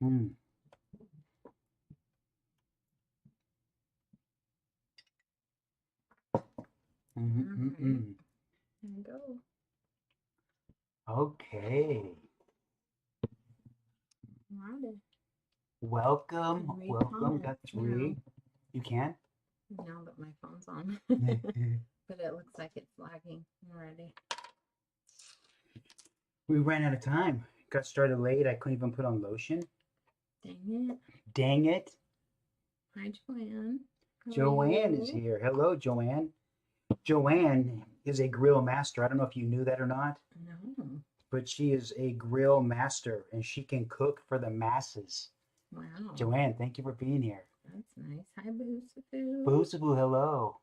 Mm. There you go. Okay. Alrighty. Welcome. Read Welcome. comments Got 3. You can? now that my phone's on. But it looks like it's lagging already. We ran out of time. Got started late. I couldn't even put on lotion. Dang it. Dang it. Hi, Joanne. Joanne is here. Hello, Joanne. Joanne is a grill master. I don't know if you knew that or not, No. but she is a grill master and she can cook for the masses. Wow. Joanne, thank you for being here. That's nice. Hi, Boosaboo. Boosaboo, hello.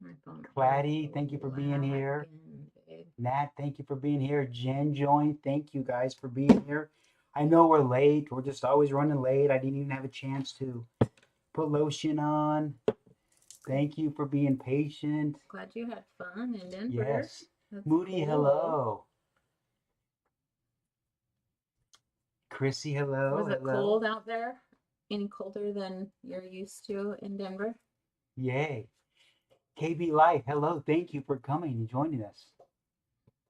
My phone. Claddy, thank you for being here. Nat, thank you for being here. Jen joined. Thank you guys for being here. I know we're late. We're just always running late. I didn't even have a chance to put lotion on. Thank you for being patient. Glad you had fun in Denver. Yes. That's Moody, cool. hello. Chrissy, hello. Was it cold out there? Any colder than you're used to in Denver? Yay. KB Life, hello. Thank you for coming and joining us.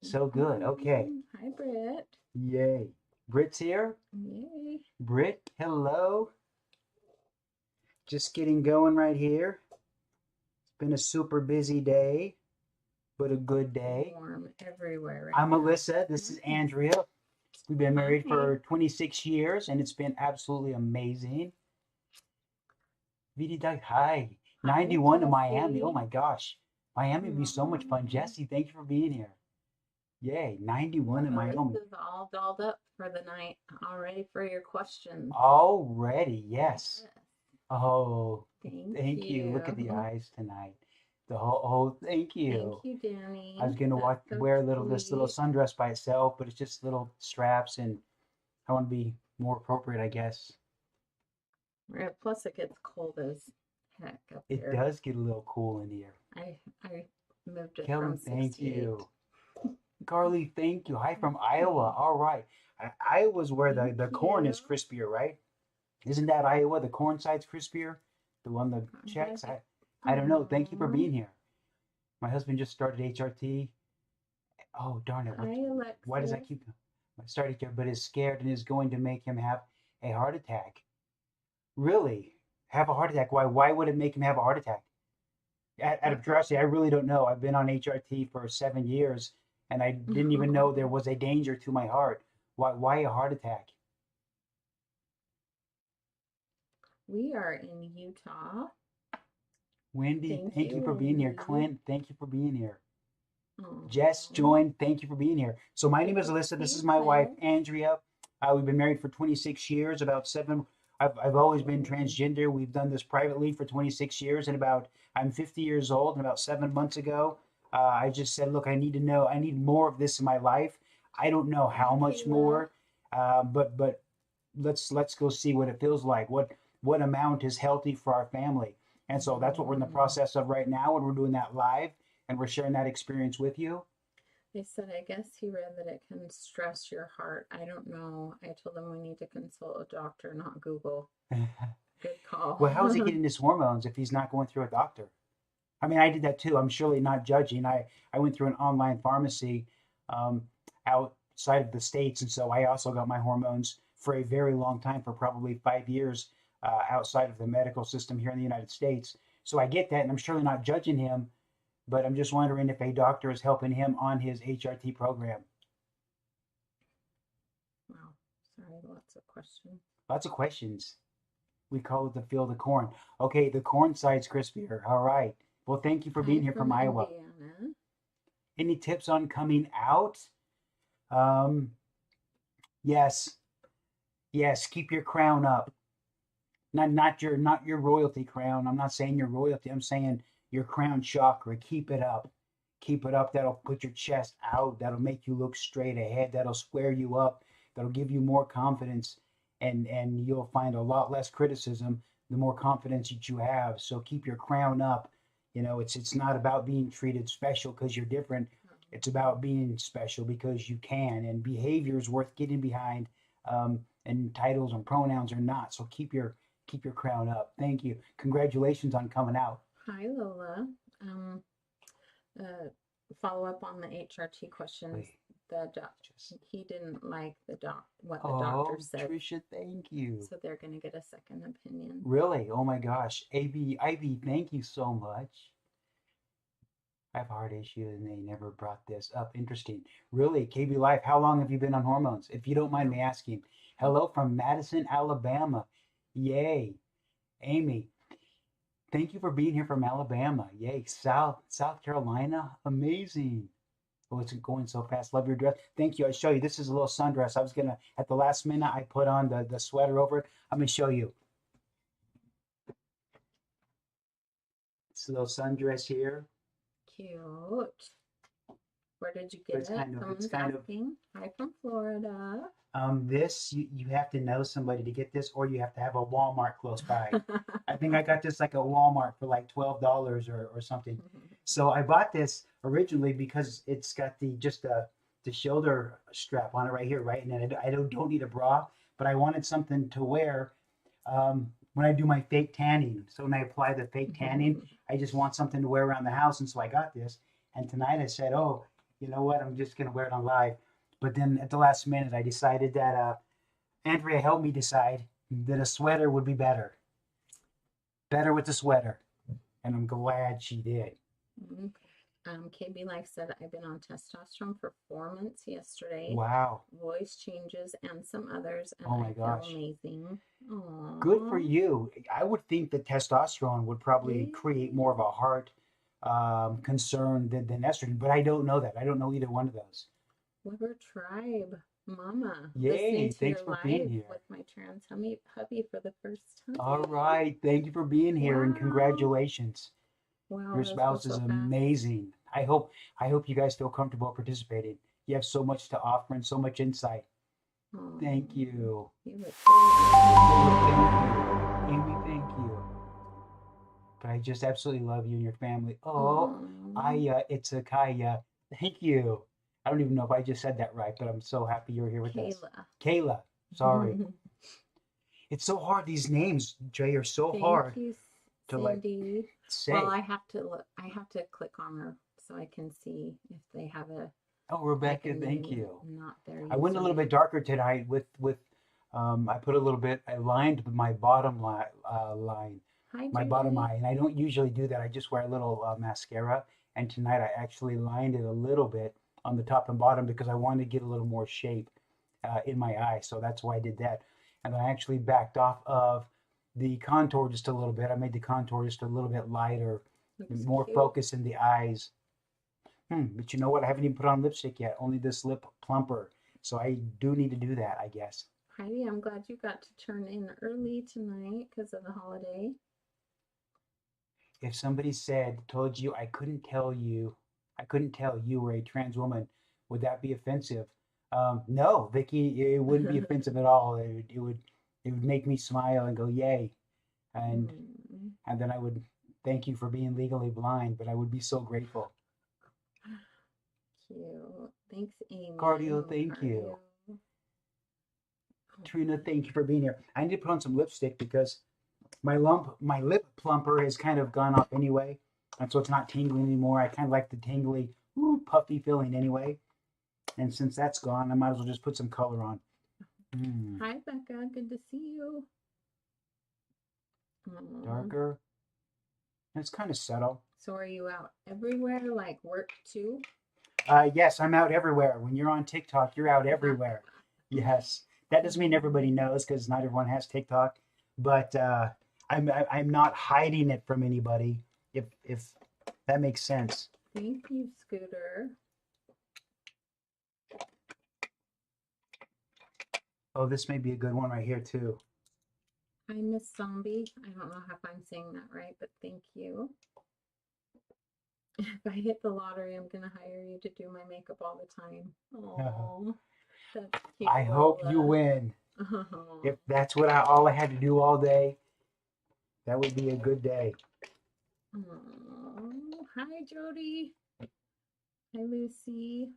So good. Okay. Hi, Britt. Yay. Britt's here. Yay. Britt, hello. Just getting going right here. It's been a super busy day, but a good day. Warm everywhere right I'm now. Allyssa. This is Andrea. We've been married for 26 years, and it's been absolutely amazing. VD Duck, hi. 91 to Miami. Oh my gosh. Miami would be so much fun. Jesse, thank you for being here. Yay, 91 in Miami. This is all dolled up for the night, all ready for your questions. Already, yes. Oh, thank you. you. Look at the eyes tonight. The whole thank you. Thank you, Danny. I was gonna wear this little sundress by itself, but it's just little straps, and I want to be more appropriate, I guess. Right. Plus, it gets cold as heck up here. It does get a little cool in here. I moved it Kellen, from 68. Thank you. Carly, thank you. Hi from Iowa. All right. Iowa's where the corn is crispier, right? Isn't that Iowa? The corn side's crispier? The one that checks? I don't know. Thank you for being here. My husband just started HRT. Oh, darn it. Why does that keep starting here? But is scared and is going to make him have a heart attack. Really? Have a heart attack? Why would it make him have a heart attack? Out of curiosity, I really don't know. I've been on HRT for 7 years, and I didn't even know there was a danger to my heart. Why a heart attack? We are in Utah. Wendy, thank you for being here. Clint, thank you for being here. Jess joined. Thank you for being here. So my name is Allyssa. This is my wife, Andrea. We've been married for 26 years. About 7. I've always been transgender. We've done this privately for 26 years, and I'm 50 years old. And about 7 months ago, I just said, look, I need to know. I need more of this in my life. I don't know how much more, but let's go see what it feels like. What amount is healthy for our family? And so that's what we're in the process of right now, and we're doing that live, and we're sharing that experience with you. They said, I guess he read that it can stress your heart. I don't know. I told them we need to consult a doctor, not Google. Good call. Well, how is he getting his hormones if he's not going through a doctor? I mean, I did that too. I'm surely not judging. I went through an online pharmacy outside of the States, and so I also got my hormones for a very long time, for probably 5 years, outside of the medical system here in the United States. So I get that, and I'm surely not judging him, but I'm just wondering if a doctor is helping him on his HRT program. Wow. Sorry, lots of questions. Lots of questions. We call it the field of corn. Okay, the corn side's crispier. All right. Well, thank you for being here from Iowa. Indiana. Any tips on coming out? Yes. Yes, keep your crown up. Not your royalty crown. I'm not saying your royalty. I'm saying your crown chakra. Keep it up. Keep it up. That'll put your chest out. That'll make you look straight ahead. That'll square you up. That'll give you more confidence, and you'll find a lot less criticism the more confidence that you have. So keep your crown up. You know, it's not about being treated special because you're different. It's about being special because you can. And behavior is worth getting behind. and titles and pronouns are not. So keep your crown up. Thank you. Congratulations on coming out. Hi, Lola. Um, uh, Follow up on the HRT questions. Wait, The doc, just he didn't like what the oh, doctor said, Trisha, thank you. so they're gonna get a second opinion. Really? Oh my gosh. Ivy, thank you so much. I have heart issues and they never brought this up. Interesting. Really, KB Life, how long have you been on hormones? If you don't mind me asking. Hello from Madison, Alabama. Yay. Amy, thank you for being here from Alabama. Yay. South Carolina. Amazing. Oh, it's going so fast. Love your dress. Thank you. I show you. This is a little sundress. I was gonna at the last minute I put on the sweater over it. I'm gonna show you. It's a little sundress here. Cute. Where did you But get it's it? kind of Someone's asking. Hi from Florida. This you have to know somebody to get this, or you have to have a Walmart close by. I think I got this like a Walmart for like $12 or something. So I bought this originally because it's got the shoulder strap on it right here, right? And then I don't need a bra, but I wanted something to wear when I do my fake tanning. So when I apply the fake tanning, I just want something to wear around the house, and so I got this. And tonight I said, oh, you know what? I'm just gonna wear it on live. But then at the last minute, I decided that Andrea helped me decide that a sweater would be better. Better with the sweater. And I'm glad she did. KB Life said, I've been on testosterone for 4 months yesterday. Wow. Voice changes and some others, and Oh my I gosh. feel amazing. Aww. Good for you. I would think that testosterone would probably create more of a heart concern than estrogen, but I don't know that. I don't know either one of those. Weber Tribe, Mama. Yay, Listening to thanks your for being live here. with my trans hubby for the first time. All right. Thank you for being here and Wow. congratulations. Wow, Your this spouse goes is so fast. amazing. I hope you guys feel comfortable participating. You have so much to offer and so much insight. Aw, Thank you. you look Thank you. Amy, thank you. But I just absolutely love you and your family. Oh, Aw. it's a Kaya. Thank you. I don't even know if I just said that right, but I'm so happy you're here with us. Kayla. Sorry. It's so hard. These names, Jay, are so hard. Thank you, to like Cindy. say. Well, I have to look. I have to click on her so I can see if they have a. Oh, Rebecca, like a thank name, you. Not their. I went a little bit darker tonight with I put a little bit. I lined my bottom line. Hi, My Judy. bottom eye, and I don't usually do that. I just wear a little mascara, and tonight I actually lined it a little bit on the top and bottom because I wanted to get a little more shape in my eye. So that's why I did that. And then I actually backed off of the contour just a little bit. I made the contour just a little bit lighter, Looks more cute. focus in the eyes. But you know what? I haven't even put on lipstick yet, only this lip plumper. So I do need to do that, I guess. Heidi, I'm glad you got to turn in early tonight because of the holiday. If somebody told you I couldn't tell you were a trans woman, would that be offensive? No, Vicky, it wouldn't be offensive at all. It would make me smile and go, yay. And then I would thank you for being legally blind, but I would be so grateful. Cute. Thanks, Amy. Cardio, thank you. Trina, thank you for being here. I need to put on some lipstick because my lip plumper has kind of gone off anyway, and so it's not tingling anymore. I kind of like the tingly, puffy feeling anyway. And since that's gone, I might as well just put some color on. Hi, Becca. Good to see you. Darker. It's kind of subtle. So are you out everywhere, like work too? Yes, I'm out everywhere. When you're on TikTok, you're out everywhere. Yes. That doesn't mean everybody knows because not everyone has TikTok, but I'm not hiding it from anybody. If that makes sense. Thank you, Scooter. Oh, this may be a good one right here too. Hi, Miss Zombie. I don't know if I'm saying that right, but thank you. If I hit the lottery, I'm gonna hire you to do my makeup all the time. Oh, that's cute. I hope you win. If that's what all I had to do all day, that would be a good day. Hi, Jody. Hi, Lucy.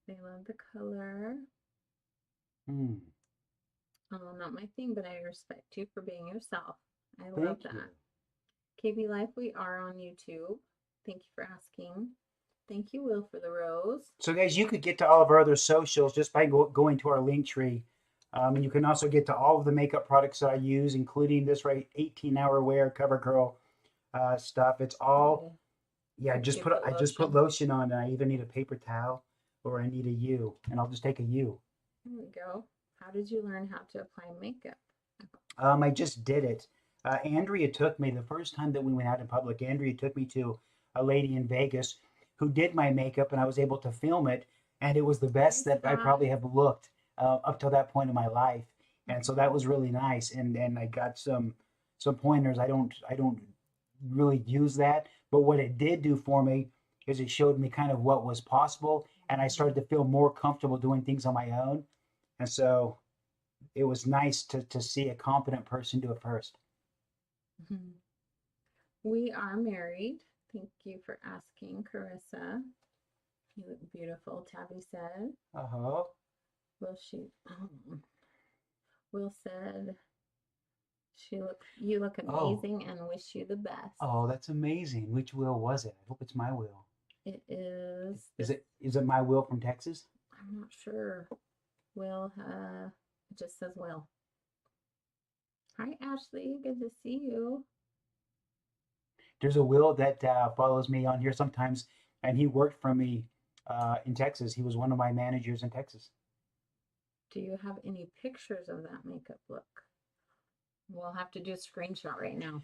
They love the color. Mm, Oh, not my thing, but I respect you for being yourself. I love thank you. that. KB Life, we are on YouTube. Thank you for asking. Thank you, Will, for the rose. So, guys, you could get to all of our other socials just by going to our link tree. And you can also get to all of the makeup products that I use, including this right 18-hour wear CoverGirl stuff. It's all, yeah, You I just put lotion. lotion on, and I either need a paper towel or I need a U, and I'll just take a U. There we go. How did you learn how to apply makeup? I just did it. Andrea took me the first time that we went out in public. Andrea took me to a lady in Vegas who did my makeup, and I was able to film it. And it was the best Nice, that I probably have looked up till that point in my life. And so that was really nice. And I got some pointers. I don't really use that, but what it did do for me is it showed me kind of what was possible, and I started to feel more comfortable doing things on my own. And so it was nice to see a competent person do it first. We are married. Thank you for asking, Carissa. You look beautiful, Tabby said. Uh-huh. Will she? Will said you look Oh. amazing and wish you the best. Oh, that's amazing. Which Will was it? I hope it's my Will. It is. Is it my Will from Texas? I'm not sure. Will, it just says Will. Hi, Ashley. Good to see you. There's a Will that follows me on here sometimes, and he worked for me in Texas. He was one of my managers in Texas. Do you have any pictures of that makeup look? We'll have to do a screenshot right now.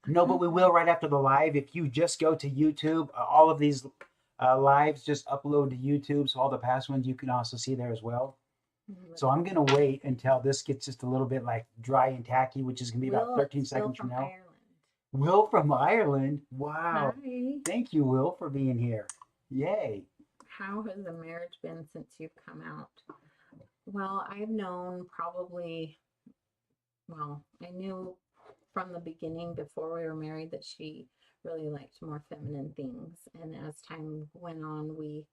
No, but we will right after the live. If you just go to YouTube, all of these lives just upload to YouTube. So all the past ones you can also see there as well. So I'm going to wait until this gets just a little bit like dry and tacky, which is going to be about 13 seconds from now. Ireland. Will from Ireland. Wow. Hi. Thank you, Will, for being here. Yay. How has the marriage been since you've come out? Well, I've known I knew from the beginning before we were married that she really liked more feminine things. And as time went on, we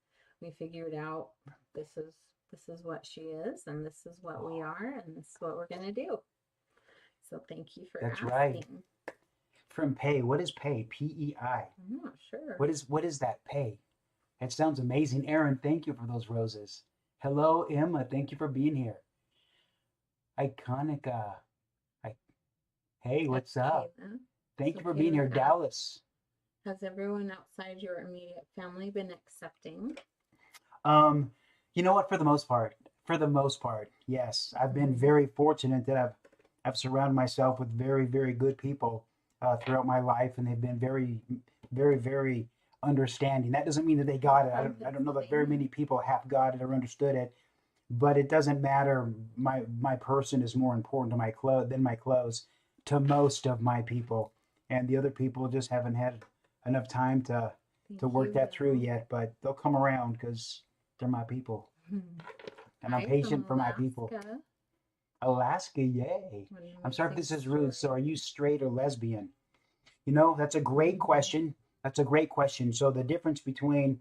figured out this is what she is, and this is what we are, and this is what we're gonna do. So thank you for asking. Right. From pay, what is pay? P-E-I. I'm not sure. What is that pay? It sounds amazing. Aaron, thank you for those roses. Hello, Emma. Thank you for being here. Iconica. Hey, what's up? Thank you for being here, Dallas. Has everyone outside your immediate family been accepting? You know what? For the most part, yes. I've been very fortunate that I've surrounded myself with very, very good people throughout my life, and they've been very, very, very understanding. That doesn't mean that they got it. I don't know that very many people have got it or understood it, but it doesn't matter. My person is more important to my clothes to most of my people, and the other people just haven't had enough time to work that through yet. But they'll come around because they're my people, and I'm patient for my people. Alaska, yay! I'm sorry if this is rude. So, are you straight or lesbian? You know, that's a great question. That's a great question. So, the difference between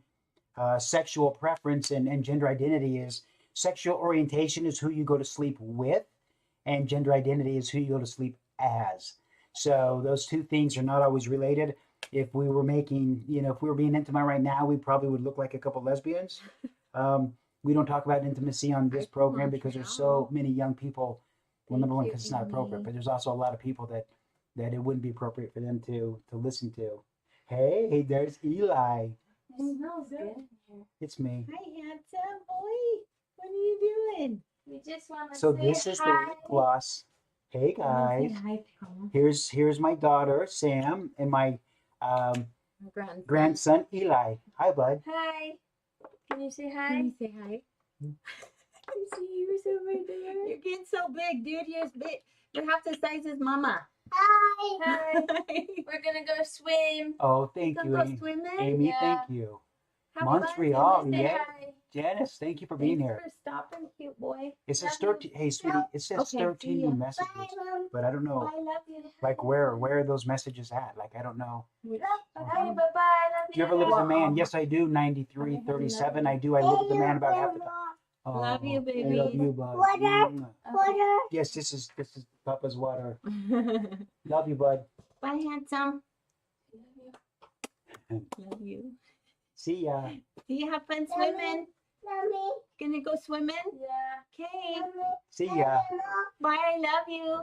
sexual preference and gender identity is sexual orientation is who you go to sleep with, and gender identity is who you go to sleep as. So, those two things are not always related. If we were making, if we were being intimate right now, we probably would look like a couple lesbians. We don't talk about intimacy on this program because there's so many young people. Well, number one, because it's not appropriate, but there's also a lot of people that it wouldn't be appropriate for them to listen to. Hey, there's Eli. It smells good. It's me. Hi, handsome boy. What are you doing? We just want to So say this is the hi. lip gloss. Hey guys, here's my daughter Sam and my grandson Eli. Hi, bud. Hi. Can you say hi? Can you say hi? I see you over there. You're getting so big, dude. You're half the size as Mama. Hi. Hi. We're gonna go swim. Oh, thank you, Go swimming? Amy. Yeah. Thank you. Have Montreal, fun. Say yeah. hi. Janice, thank you for being here. Thanks for stopping, cute boy. It says Love 13. Hey, sweetie, it says Okay, 13 see new ya. messages, Bye, Mom. but I don't know, I love you. like where are those messages at? Like I don't know. Okay, bye-bye. Love Do you ever live with a man? Yes, I do. 9337. I do. I live with a man about half the time. Love you, I baby. love you, bud. Water. Mwah. Water. Yes, this is Papa's water. Love you, bud. Bye, handsome. Love you. See ya. See you have fun swimming. Mommy. Gonna go swimming? Yeah. Okay. See ya. Bye, I love you.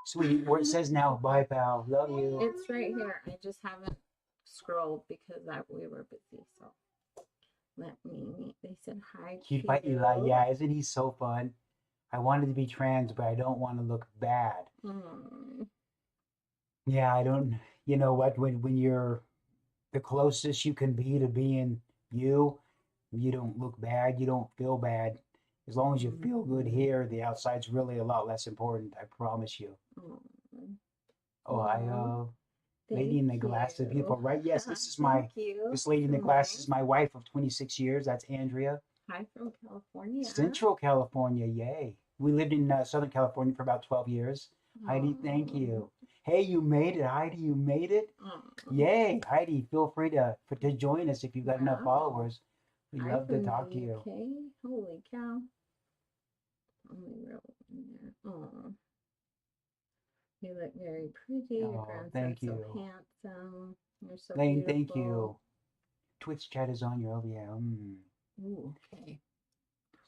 Sweetie, where it says now, bye, pal. Love you. It's right here. I just haven't scrolled because we were busy. So let me. They said hi. Cute by Eli. Yeah, isn't he so fun? I wanted to be trans, but I don't want to look bad. Yeah, I don't. You know what? When you're the closest you can be to being you, you don't look bad. You don't feel bad. As long as you feel good here, the outside's really a lot less important. I promise you. Ohio. Lady in the glasses, beautiful, right? Yes, this is this lady in the glasses is my wife of 26 years. That's Andrea. Hi from California. Central California, yay. We lived in Southern California for about 12 years. Heidi, thank you. Hey, you made it, Heidi. You made it. Yay, Heidi. Feel free to join us if you've got enough followers. We'd love to talk to you. Okay, holy cow. Only wrote in there. Oh, you look very pretty. Your grandson's so handsome. You're so Lane, beautiful. thank you. Twitch chat is on your yeah. Ooh, okay.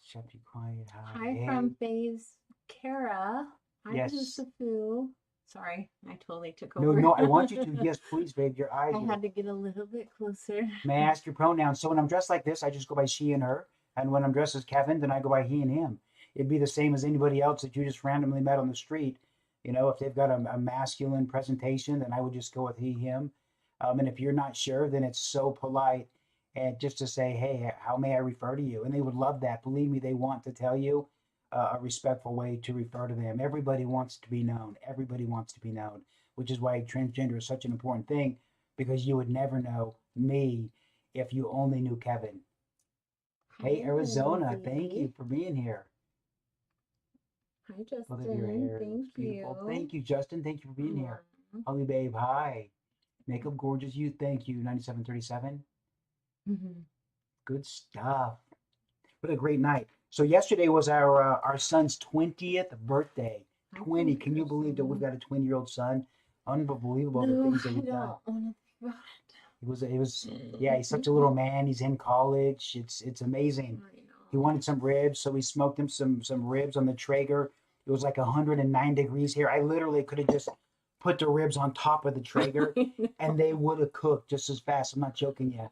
Shut be quiet. Hi from Faye's Kara. Hi, yes. Yusufu. Sorry, I totally took over. No, I want you to. Yes, please, babe. Your eyes. I had to get a little bit closer. May I ask your pronouns? So when I'm dressed like this, I just go by she and her. And when I'm dressed as Kevin, then I go by he and him. It'd be the same as anybody else that you just randomly met on the street. You know, if they've got a masculine presentation, then I would just go with he, him. And if you're not sure, then it's so polite and just to say, hey, how may I refer to you? And they would love that. Believe me, they want to tell you a respectful way to refer to them. Everybody wants to be known. Everybody wants to be known, which is why transgender is such an important thing, because you would never know me if you only knew Kevin. Hey, Arizona, thank you for being here. Hi, Justin. Thank you. Thank you, Justin. Thank you for being here. Holly, babe, hi. Makeup gorgeous you. Thank you, 9737. Good stuff. What a great night. So yesterday was our son's 20th birthday. 20. Can you believe that we've got a 20-year-old son? Unbelievable the things that we've done. It was yeah, he's such a little man. He's in college. It's amazing. He wanted some ribs, so we smoked him some ribs on the Traeger. It was like 109 degrees here. I literally could have just put the ribs on top of the Traeger and they would have cooked just as fast. I'm not joking you.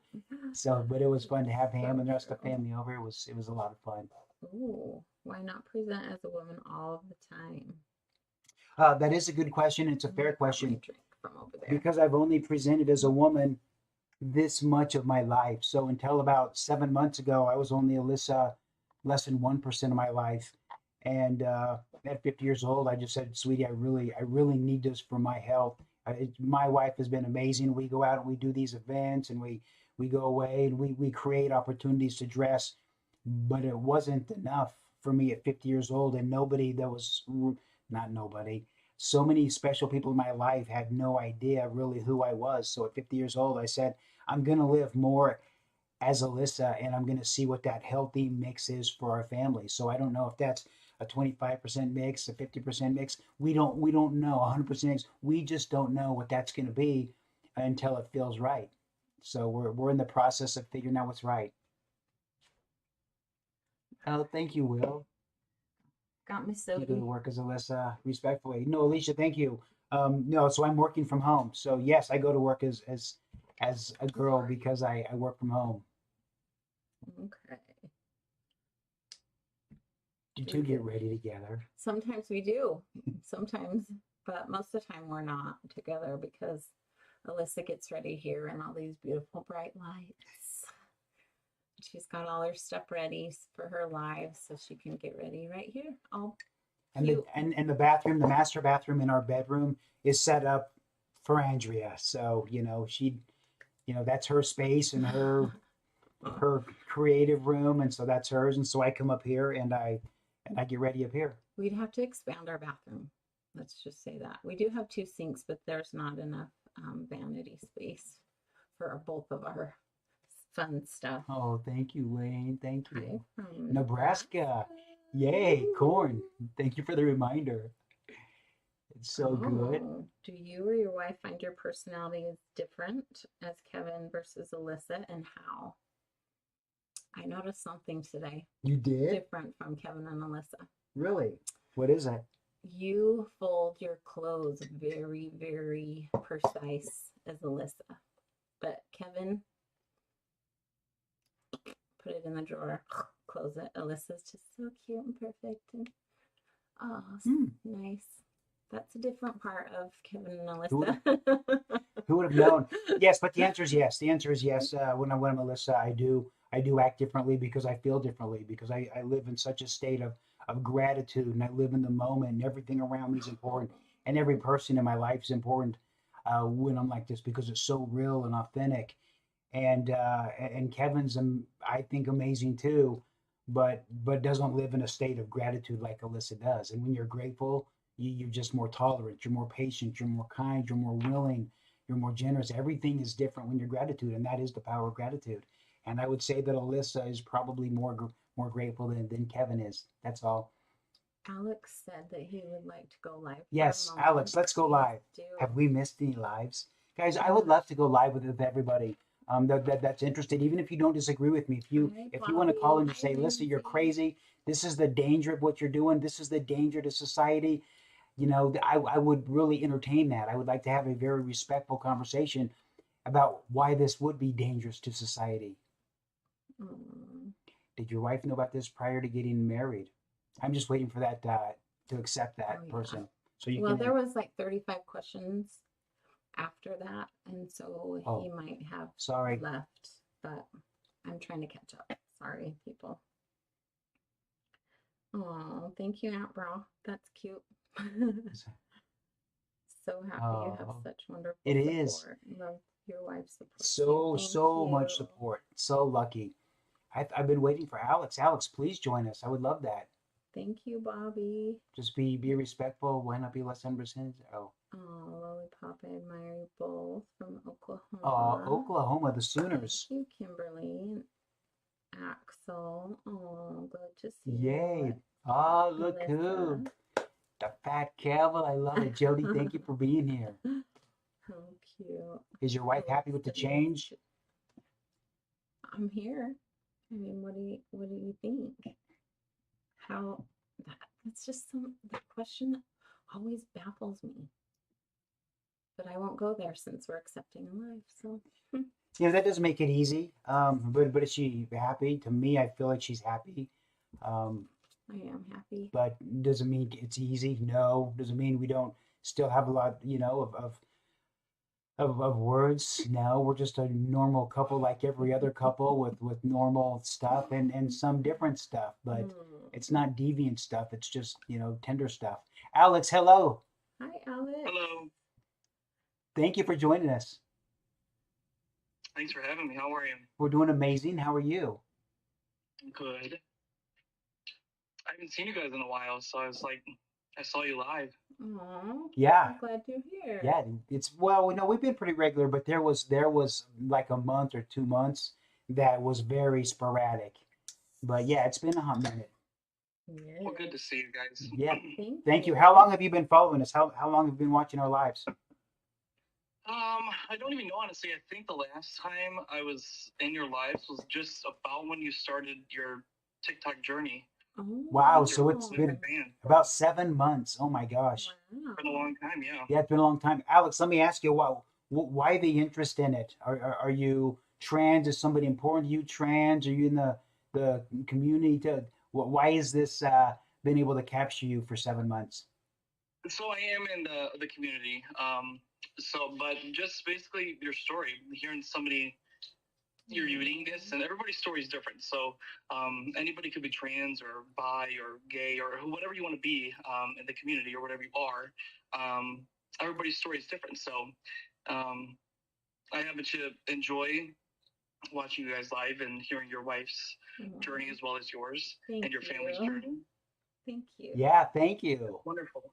So, but it was fun to have him and the rest of the family over. It was a lot of fun. Ooh, why not present as a woman all the time? That is a good question. It's a fair question because I've only presented as a woman this much of my life. So until about 7 months ago, I was only Allyssa less than 1% of my life. And at 50 years old, I just said, sweetie, I really need this for my health. My wife has been amazing. We go out and we do these events and we go away and we create opportunities to dress. But it wasn't enough for me at 50 years old. And so many special people in my life had no idea really who I was. So at 50 years old, I said, I'm going to live more as Allyssa and I'm going to see what that healthy mix is for our family. So I don't know if that's a 25% mix, a 50% mix. We don't know 100% mix. We just don't know what that's going to be until it feels right. So we're in the process of figuring out what's right. Oh, thank you, Will. Got me so You go to work as Allyssa, respectfully. No, Alicia, thank you. No, so I'm working from home. So yes, I go to work as a girl because I work from home. Okay. You two get ready together. Sometimes we do. Sometimes, but most of the time we're not together because Allyssa gets ready here and all these beautiful bright lights. She's got all her stuff ready for her live so she can get ready right here. And the bathroom, the master bathroom in our bedroom is set up for Andrea. So, that's her space and her creative room. And so that's hers. And so I come up here and I get ready up here. We'd have to expand our bathroom. Let's just say that. We do have 2 sinks, but there's not enough vanity space for both of our fun stuff. Oh, thank you, Wayne. Thank Hi you. from Nebraska. Yay, corn. Thank you for the reminder. It's so good. Oh, do you or your wife find your personality is different as Kevin versus Alyssa, and how? I noticed something today You did? different from Kevin and Alyssa. Really? What is it? You fold your clothes very, very precise as Alyssa, but Kevin, put it in the drawer, close it. Alyssa's just so cute and perfect and oh, nice. That's a different part of Kevin and Alyssa. Who would have known? Yes, but the answer is yes. The answer is yes. When I'm Alyssa, I do act differently because I feel differently because I live in such a state of gratitude and I live in the moment and everything around me is important and every person in my life is important when I'm like this because it's so real and authentic. And Kevin's I think amazing too, but doesn't live in a state of gratitude like Alyssa does. And when you're grateful, you're just more tolerant, you're more patient, you're more kind, you're more willing, you're more generous. Everything is different when you're gratitude, and that is the power of gratitude. And I would say that Alyssa is probably more grateful than Kevin is. That's all. Alex said that he would like to go live. Yes, Alex, let's go live. Have we missed any lives? Guys, I would love to go live with everybody that's interested, even if you don't disagree with me. If you want to call in to say, listen, you're crazy. This is the danger of what you're doing. This is the danger to society. You know, I would really entertain that. I would like to have a very respectful conversation about why this would be dangerous to society. Did your wife know about this prior to getting married? I'm just waiting for that to accept that person. So you well, there was like 35 questions after that, and so he might have left, but I'm trying to catch up. Sorry, people. Oh, thank you, Aunt Bra. That's cute. So happy you have such wonderful support. Love your wife's support. So much support. So lucky. I've been waiting for Alex. Alex, please join us. I would love that. Thank you, Bobby. Just be respectful. Why not be less %? Oh, Lollipop, I admire you both from Oklahoma. Oh, Oklahoma, the Sooners. Thank you, Kimberly and Axel. Oh, good to see you. Yay. Oh, look who. The fat Calvin. I love it. Jody, thank you for being here. How cute. Is your wife happy with the change? I'm here. I mean, what do you think? That's just the question that always baffles me. But I won't go there since we're accepting in life. So you know, that doesn't make it easy. But is she happy? To me, I feel like she's happy. I am happy. But doesn't mean it's easy. No. Doesn't mean we don't still have a lot, you know, of words. No, we're just a normal couple like every other couple with normal stuff and some different stuff. But it's not deviant stuff. It's just, you know, tender stuff. Alex, hello. Hi, Alex. Hello. Thank you for joining us. Thanks for having me. How are you? We're doing amazing. How are you? Good. I haven't seen you guys in a while, so I was like, I saw you live. Aww. Yeah. I'm glad you're here. Yeah, well, you know, we've been pretty regular, but there was like a month or 2 months that was very sporadic. But yeah, it's been a hot minute. Yeah. Well, good to see you guys. Yeah. Thank you. How long have you been following us? How long have you been watching our lives? I don't even know, honestly. I think the last time I was in your lives was just about when you started your TikTok journey. Oh, wow, so it's been about 7 months. Oh my gosh. Wow. It's been a long time, yeah. Yeah, it's been a long time. Alex, let me ask you, why the interest in it? Are you trans? Is somebody important to you trans? Are you in the community? Why is this been able to capture you for 7 months? So I am in the community. But just basically your story, hearing somebody, you're reading this, and everybody's story is different. So anybody could be trans or bi or gay or whatever you want to be in the community or whatever you are. Everybody's story is different. So I happen to enjoy watching you guys live and hearing your wife's journey as well as yours and your family's journey. Thank you. Yeah, thank you. Wonderful.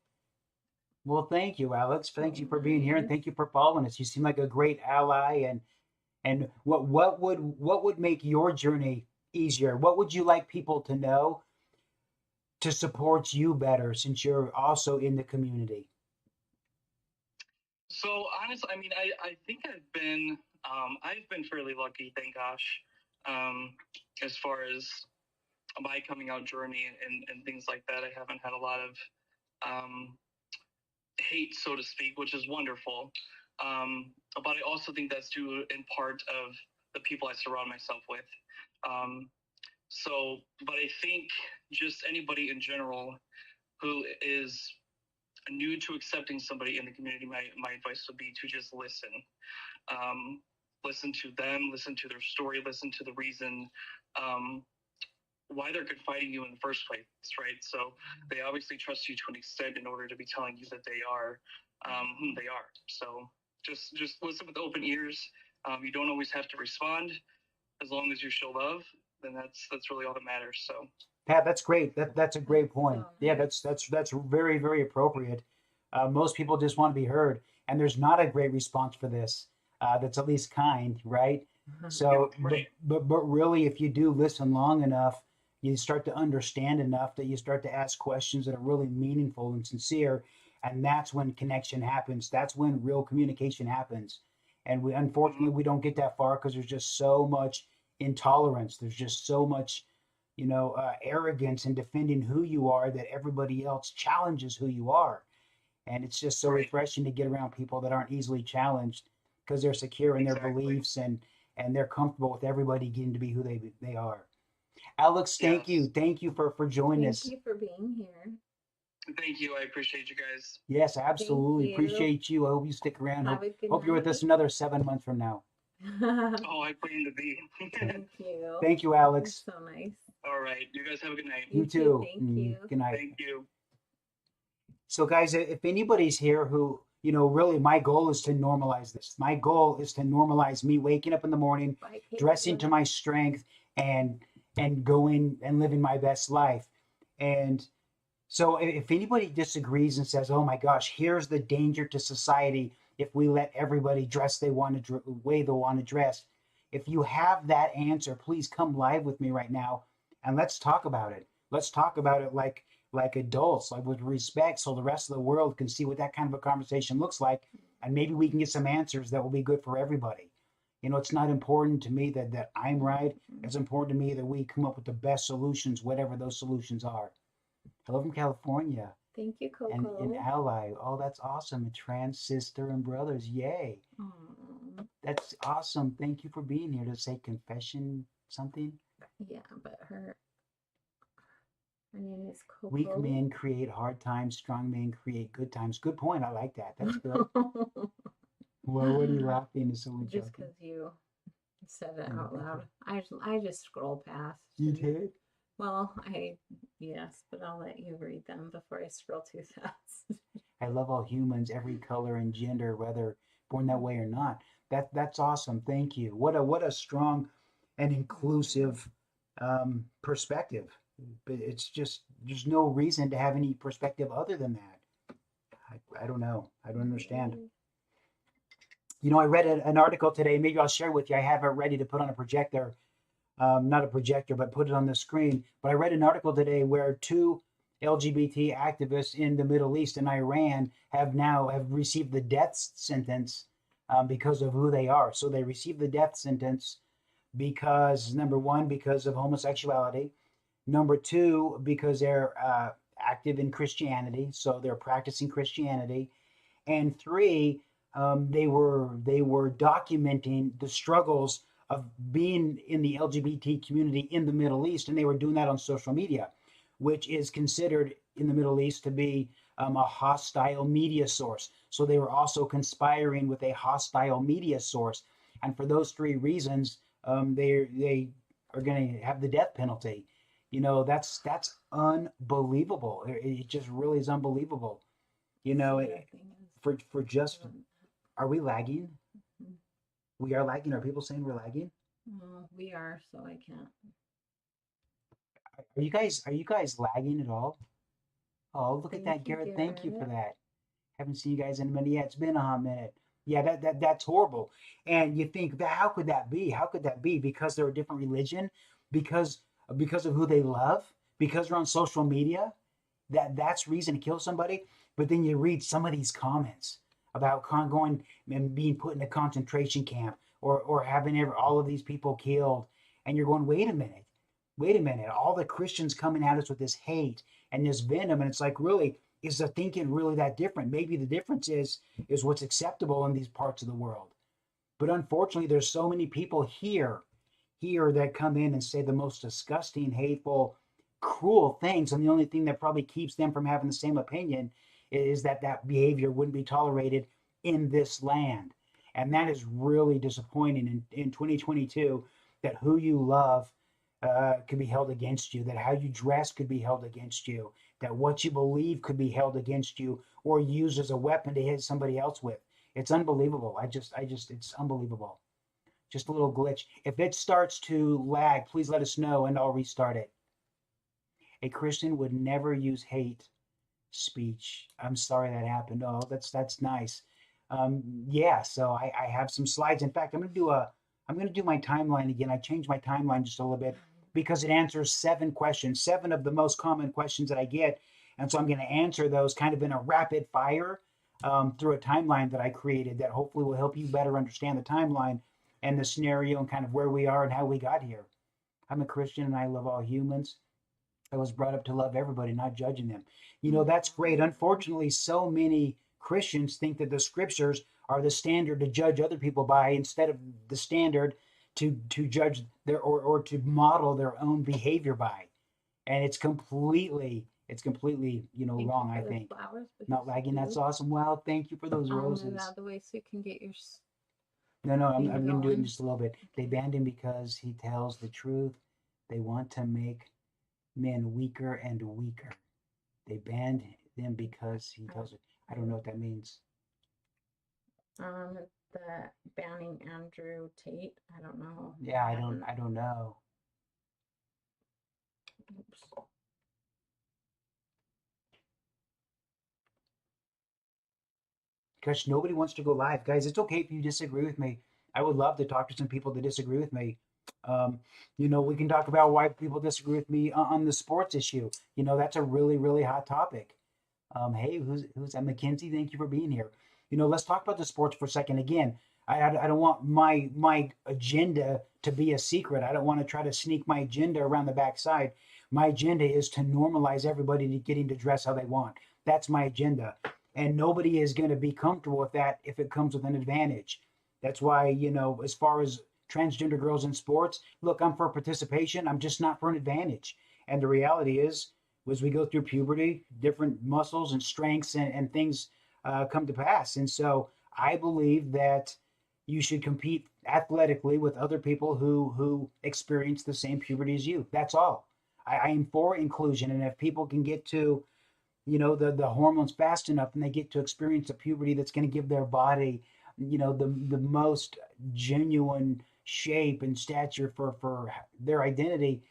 Well, thank you, Alex. Thank you for being here, and thank you for following us. You seem like a great ally, And what would make your journey easier? What would you like people to know to support you better since you're also in the community? So honestly, I mean, I think I've been fairly lucky, thank gosh, as far as my coming out journey and things like that. I haven't had a lot of um, hate, so to speak, which is wonderful. But I also think that's due in part of the people I surround myself with. Um, but I think just anybody in general who is new to accepting somebody in the community, my advice would be to just listen. Listen to them, listen to their story, listen to the reason um, why they're confiding you in the first place, right? So they obviously trust you to an extent in order to be telling you that they are whom they are. So just listen with open ears. You don't always have to respond. As long as you show love, then that's really all that matters. So Pat, that's great. That's a great That's point. so Yeah, nice. that's very very appropriate. Most people just want to be heard, and there's not a great response for this. That's at least kind, right? So, right. but really, if you do listen long enough, you start to understand enough that you start to ask questions that are really meaningful and sincere, and that's when connection happens. That's when real communication happens. And we unfortunately Mhm. we don't get that far because there's just so much intolerance. There's just so much arrogance in defending who you are that everybody else challenges who you are. And it's just so Right. refreshing to get around people that aren't easily challenged because they're secure in their Exactly. beliefs and they're comfortable with everybody getting to be who they are. Alex, thank you. Yes. Thank you for joining Thank us. you for being here. Thank you. I appreciate you guys. Yes, Thank absolutely. you. Appreciate you. I hope you stick around. Have Hope a good hope you're with us night. another 7 months from now. Oh, I plan to be. Thank you. Thank you, You're Alex. so nice. All right. You guys have a good night. You You too. too. Thank you. Good night. Thank you. So, guys, if anybody's here who, really, my goal is to normalize this. My goal is to normalize me waking up in the morning, Bye, dressing to Caitlin. my strength, and going and living my best life. And so, if anybody disagrees and says, "Oh my gosh, here's the danger to society if we let everybody dress they want to way they want to dress," if you have that answer, please come live with me right now, and let's talk about it. Let's talk about it like adults, like with respect, so the rest of the world can see what that kind of a conversation looks like, and maybe we can get some answers that will be good for everybody. It's not important to me that I'm right. It's important to me that we come up with the best solutions, whatever those solutions are. Hello from California. Thank you, And in Coco. Ally. Oh, that's awesome. A trans sister and brothers. Yay. Aw. That's awesome. Thank you for being here to say confession something. Yeah, but her name is Weak Coco. men create hard times, strong men create good times. Good point. I like that. That's good. Well, what are you laughing? Is someone Just joking? because you said it Oh, out okay. loud. I just scroll past. You and- did? Well, yes, but I'll let you read them before I scroll too fast. I love all humans, every color and gender, whether born that way or not. That's awesome. Thank you. What a strong and inclusive perspective. But it's just there's no reason to have any perspective other than that. I don't know. I don't understand. I read an article today. Maybe I'll share with you. I have it ready to put on a projector, not a projector, but put it on the screen. But I read an article today where two LGBT activists in the Middle East and Iran have received the death sentence because of who they are. So they received the death sentence because number one, because of homosexuality. Number two, because they're active in Christianity, so they're practicing Christianity. And three, they were documenting the struggles of being in the LGBT community in the Middle East, and they were doing that on social media, which is considered in the Middle East to be a hostile media source. So they were also conspiring with a hostile media source, and for those three reasons, they are going to have the death penalty. That's unbelievable. It just really is unbelievable. You See, know, the thing is, for just um, are we lagging? mhm. We are lagging. Are people saying we're lagging? Well, we are, so I can't. Are you guys lagging at all? Oh, look at Thank that, you, Garrett. Thank you for Garrett. that. Haven't seen you guys in a minute. Yeah, it's been a hot minute. Yeah, that's horrible. And you think that how could that be? How could that be? Because they're a different religion, because because of who they love, because they're on social media. That's reason to kill somebody. But then you read some of these comments about going and being put in a concentration camp or having all of these people killed, and you're going, wait a minute, all the Christians coming at us with this hate and this venom, and it's like, really, is the thinking really that different? Maybe the difference is what's acceptable in these parts of the world. But unfortunately, there's so many people here that come in and say the most disgusting, hateful, cruel things, and the only thing that probably keeps them from having the same opinion is that that behavior wouldn't be tolerated in this land. And that is really disappointing in 2022, that who you love could be held against you, that how you dress could be held against you, that what you believe could be held against you or used as a weapon to hit somebody else with. It's unbelievable. It's unbelievable. Just a little glitch. If it starts to lag, please let us know and I'll restart it. A Christian would never use hate speech. I'm sorry that happened. Oh, that's nice. Yeah, so I have some slides. In fact, I'm gonna do my timeline again. I changed my timeline just a little bit because it answers 7 questions, 7 of the most common questions that I get, and so I'm gonna answer those kind of in a rapid fire through a timeline that I created that hopefully will help you better understand the timeline and the scenario and kind of where we are and how we got here. I'm a Christian and I love all humans. I was brought up to love everybody, not judging them. That's great. Unfortunately, so many Christians think that the scriptures are the standard to judge other people by instead of the standard to judge their or to model their own behavior by. And it's completely, Thank wrong, you I for the think. flowers. Not lagging, that's awesome. Wow, thank you for those I'll move roses. out of the way so you can get your No, I'm thing going to do it in going. just a little bit. They banned him because he tells the truth. They want to make men weaker and weaker. They banned him because he tells it. I don't know what that means. The banning Andrew Tate. I don't know. Yeah, I don't know. Oops. Gosh, nobody wants to go live. Guys, it's okay if you disagree with me. I would love to talk to some people that disagree with me. We can talk about why people disagree with me on the sports issue. That's a really, really hot topic. Hey, who's that? Mackenzie, thank you for being here. Let's talk about the sports for a second. Again, I don't want my agenda to be a secret. I don't want to try to sneak my agenda around the backside. My agenda is to normalize everybody to getting to dress how they want. That's my agenda. And nobody is going to be comfortable with that if it comes with an advantage. That's why, as far as transgender girls in sports, look, I'm for participation. I'm just not for an advantage. And the reality is, as we go through puberty, different muscles and strengths and things come to pass. And so I believe that you should compete athletically with other people who experience the same puberty as you. That's all. I am for inclusion. And if people can get to the hormones fast enough and they get to experience a puberty that's going to give their body the most genuine shape and stature for their identity,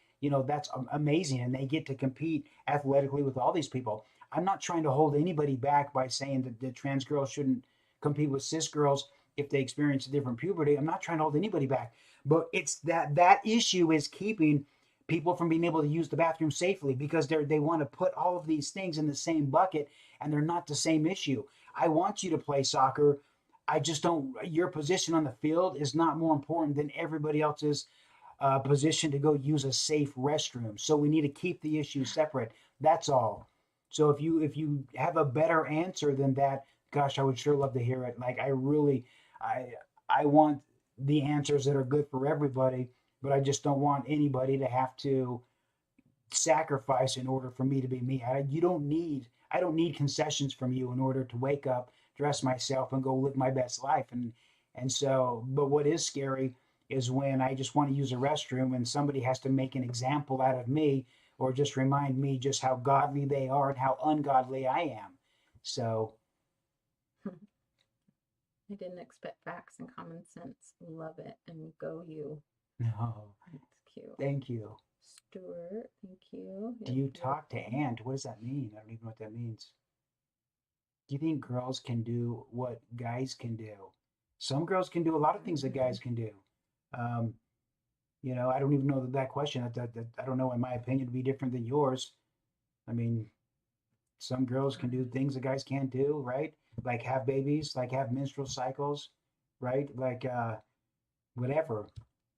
that's amazing, and they get to compete athletically with all these people. I'm not trying to hold anybody back by saying that trans girls shouldn't compete with cis girls if they experience a different puberty. I'm not trying to hold anybody back, but it's that issue is keeping people from being able to use the bathroom safely because they want to put all of these things in the same bucket, and they're not the same issue. I want you to play soccer. I just don't. Your position on the field is not more important than everybody else's position to go use a safe restroom. So we need to keep the issues separate. That's all. So if you have a better answer than that, gosh, I would sure love to hear it. Like I I want the answers that are good for everybody, but I just don't want anybody to have to sacrifice in order for me to be me. I don't need concessions from you in order to wake up, dress myself, and go live my best life. But what is scary is when I just want to use a restroom and somebody has to make an example out of me or just remind me just how godly they are and how ungodly I am. So I didn't expect facts and common sense. Love it. And go you. no, It's cute. thank you. Stuart, thank you. Do you talk to Ant? What does that mean? I don't even know what that means. Do you think girls can do what guys can do? Some girls can do a lot of things that guys can do. Um, I don't even know that question. I don't know, in my opinion, to be different than yours. I mean, some girls can do things that guys can't do, right? Like have babies, like have menstrual cycles, right? Like whatever.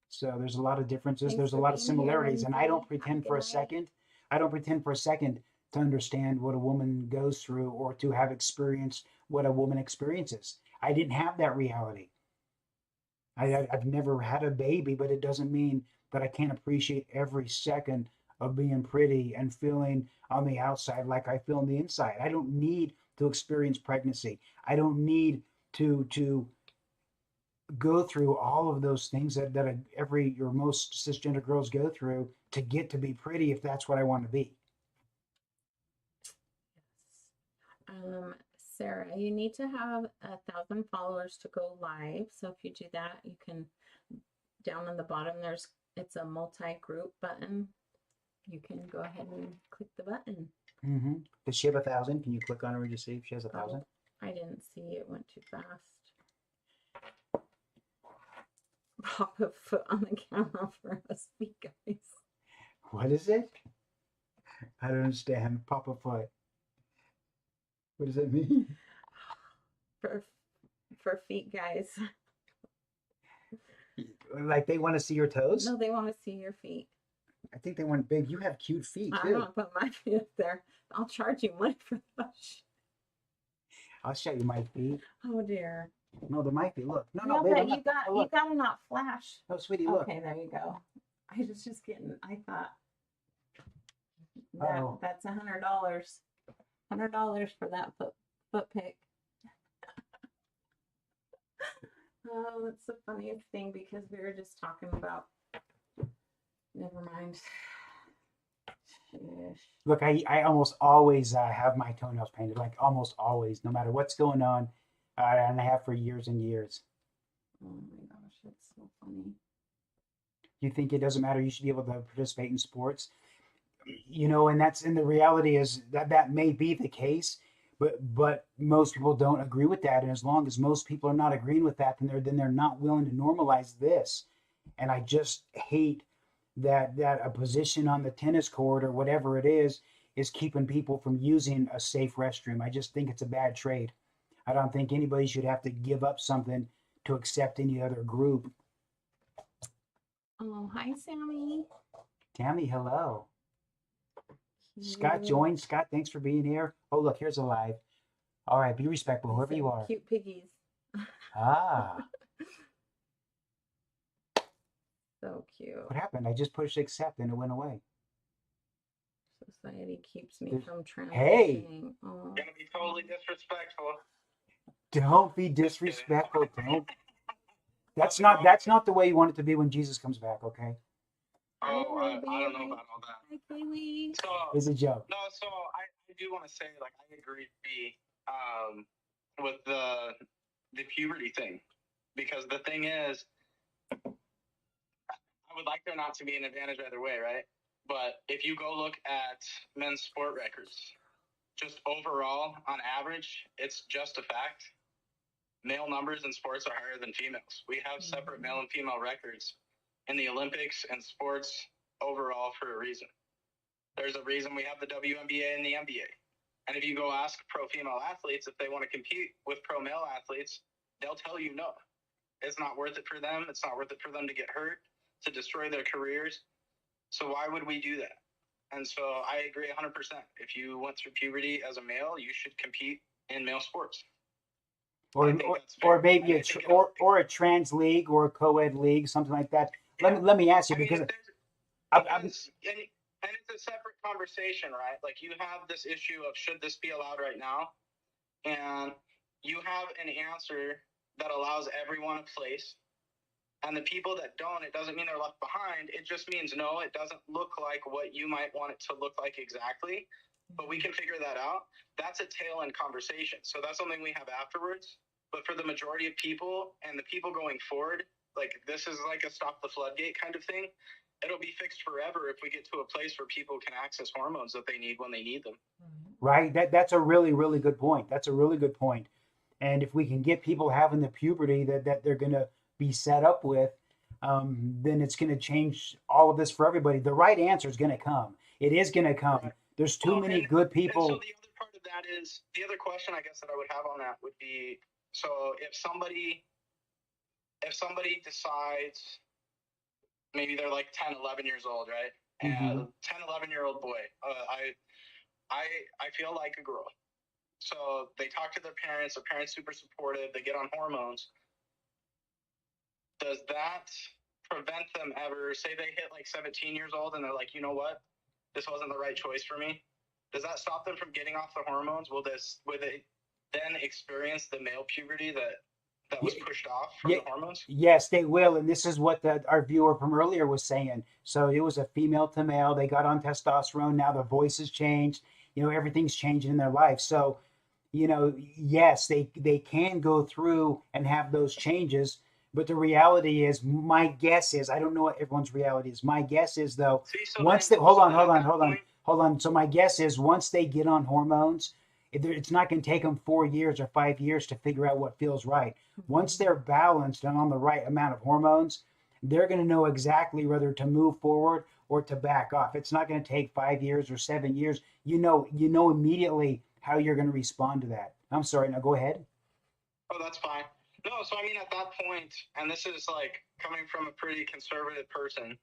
So there's a lot of differences. Thanks There's a for lot of being here, similarities, and I don't Lindsay. Have a pretend good for a night. second. I don't pretend for a second to understand what a woman goes through or to have experienced what a woman experiences. I didn't have that reality. I've never had a baby, but it doesn't mean that I can't appreciate every second of being pretty and feeling on the outside like I feel on the inside. I don't need to experience pregnancy. I don't need to go through all of those things that every or most cisgender girls go through to get to be pretty if that's what I want to be. Sarah, you need to have 1,000 followers to go live. So if you do that, you can, down on the bottom, it's a multi-group button. You can go ahead and click the button. Mm-hmm. Does she have 1,000? Can you click on her and just see if she has 1,000? I didn't see, it went too fast. Pop a foot on the camera for us, guys. What is it? I don't understand. Pop a foot. What does that mean? For feet, guys. Like they want to see your toes? No, they want to see your feet. I think they want big. You have cute feet I'm too. not put my feet up there. I'll charge you money for that. I'll show you my feet. Oh dear. No, they're my feet. Look. No, babe, but you gotta not flash. No, sweetie, look. Okay, there you go. I was just kidding. I thought that's $100. $100 for that foot pick. Oh, that's the funniest thing because we were just talking about. Never mind. Look, I almost always have my toenails painted, like almost always, no matter what's going on, and I have for years and years. Oh my gosh, that's so funny. You think it doesn't matter? You should be able to participate in sports, and the reality is that may be the case, but most people don't agree with that, and as long as most people are not agreeing with that, then they're not willing to normalize this, and I just hate that a position on the tennis court or whatever it is keeping people from using a safe restroom. I just think it's a bad trade. I don't think anybody should have to give up something to accept any other group. Oh, hi, Sammy. Tammy, hello. Cute. Scott joined. Scott, thanks for being here. Oh, look, here's a live. All right, be respectful, whoever you are. Cute piggies. Ah. So cute. What happened? I just pushed accept and it went away. Society keeps me from transitioning. Hey! Oh. Gonna be totally disrespectful. Don't be disrespectful. Don't. That's not the way you want it to be when Jesus comes back, okay? Oh, I don't know about all that. Hi, Kaylee. So It's a joke. no, so I do want to say, like, I agree with the puberty thing, because the thing is, I would like there not to be an advantage either way, right? But if you go look at men's sport records, just overall, on average, it's just a fact. Male numbers in sports are higher than females. We have separate male and female records in the Olympics and sports overall for a reason. There's a reason we have the WNBA and the NBA. And if you go ask pro female athletes if they want to compete with pro male athletes, they'll tell you no. It's not worth it for them. It's not worth it for them to get hurt, to destroy their careers. So why would we do that? And so I agree 100%. If you went through puberty as a male, you should compete in male sports. Or maybe a trans league or a co-ed league, something like that. Yeah. Let me ask you, because and it's a separate conversation, right? Like, you have this issue of should this be allowed right now, and you have an answer that allows everyone a place, and the people that don't, it doesn't mean they're left behind. It just means no, it doesn't look like what you might want it to look like exactly, but we can figure that out. That's a tail end conversation. So that's something we have afterwards. But for the majority of people and the people going forward, like, this is like a stop the floodgate kind of thing. It'll be fixed forever if we get to a place where people can access hormones that they need when they need them. Right. That's a really, really good point. That's a really good point. And if we can get people having the puberty that they're going to be set up with, then it's going to change all of this for everybody. The right answer is going to come. It is going to come. Right. There's too many good And people. so the other part of that is the other question I guess that I would have on that would be, so if somebody decides, maybe they're like 10, 11 years old, right? And 10, 11-year-old boy, I feel like a girl. So they talk to their parents super supportive, they get on hormones. Does that prevent them ever, say they hit like 17 years old and they're like, you know what, this wasn't the right choice for me? Does that stop them from getting off the hormones? Will they then experience the male puberty that was pushed off from the hormones? Yes, they will. And this is what our viewer from earlier was saying. So it was a female to male. They got on testosterone. Now their voice has changed. Everything's changing in their life. So, yes, they can go through and have those changes. But the reality is, my guess is, I don't know what everyone's reality is. My guess is, though, hold on. So my guess is once they get on hormones, it's not going to take them 4 years or 5 years to figure out what feels right. Once they're balanced and on the right amount of hormones, they're going to know exactly whether to move forward or to back off. It's not going to take 5 years or 7 years. You know immediately how you're going to respond to that. I'm sorry. Now go ahead. Oh, that's fine. No, so I mean, at that point, and this is like coming from a pretty conservative person,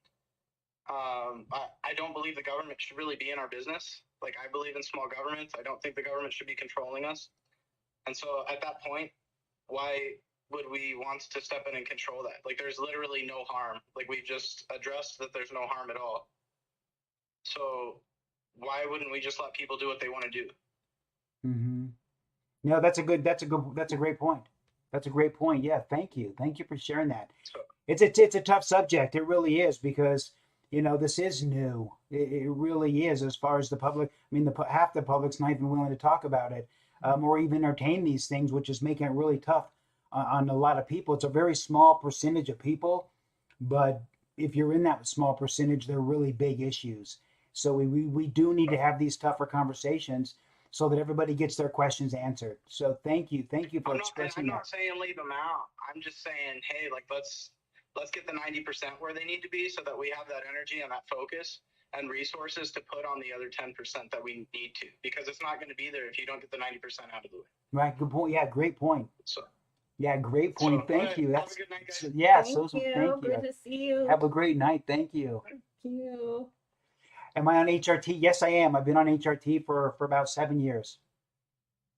I don't believe the government should really be in our business. Like, I believe in small government. I don't think the government should be controlling us. And so at that point, why would we want to step in and control that? Like, there's literally no harm. Like, we've just addressed that there's no harm at all. So why wouldn't we just let people do what they want to do? No, that's a great point. That's a great point. Yeah, thank you for sharing that. It's a tough subject. It really is, because this is new. It really is, as far as the public. I mean, half the public's not even willing to talk about it, or even entertain these things, which is making it really tough on a lot of people. It's a very small percentage of people, but if you're in that small percentage, they're really big issues. So we do need to have these tougher conversations so that everybody gets their questions answered. So thank you for expressing that. I'm not saying leave them out. I'm just saying, hey, like, let's get the 90% where they need to be, so that we have that energy and that focus and resources to put on the other 10% that we need to, because it's not going to be there if you don't get the 90% out of the way. Right. Good point. Yeah. Great point. Yeah. Great point. Thank you. Have a good night, guys. Thank you. Good to see you. Have a great night. Thank you. Thank you. Am I on HRT? Yes, I am. I've been on HRT for about 7 years.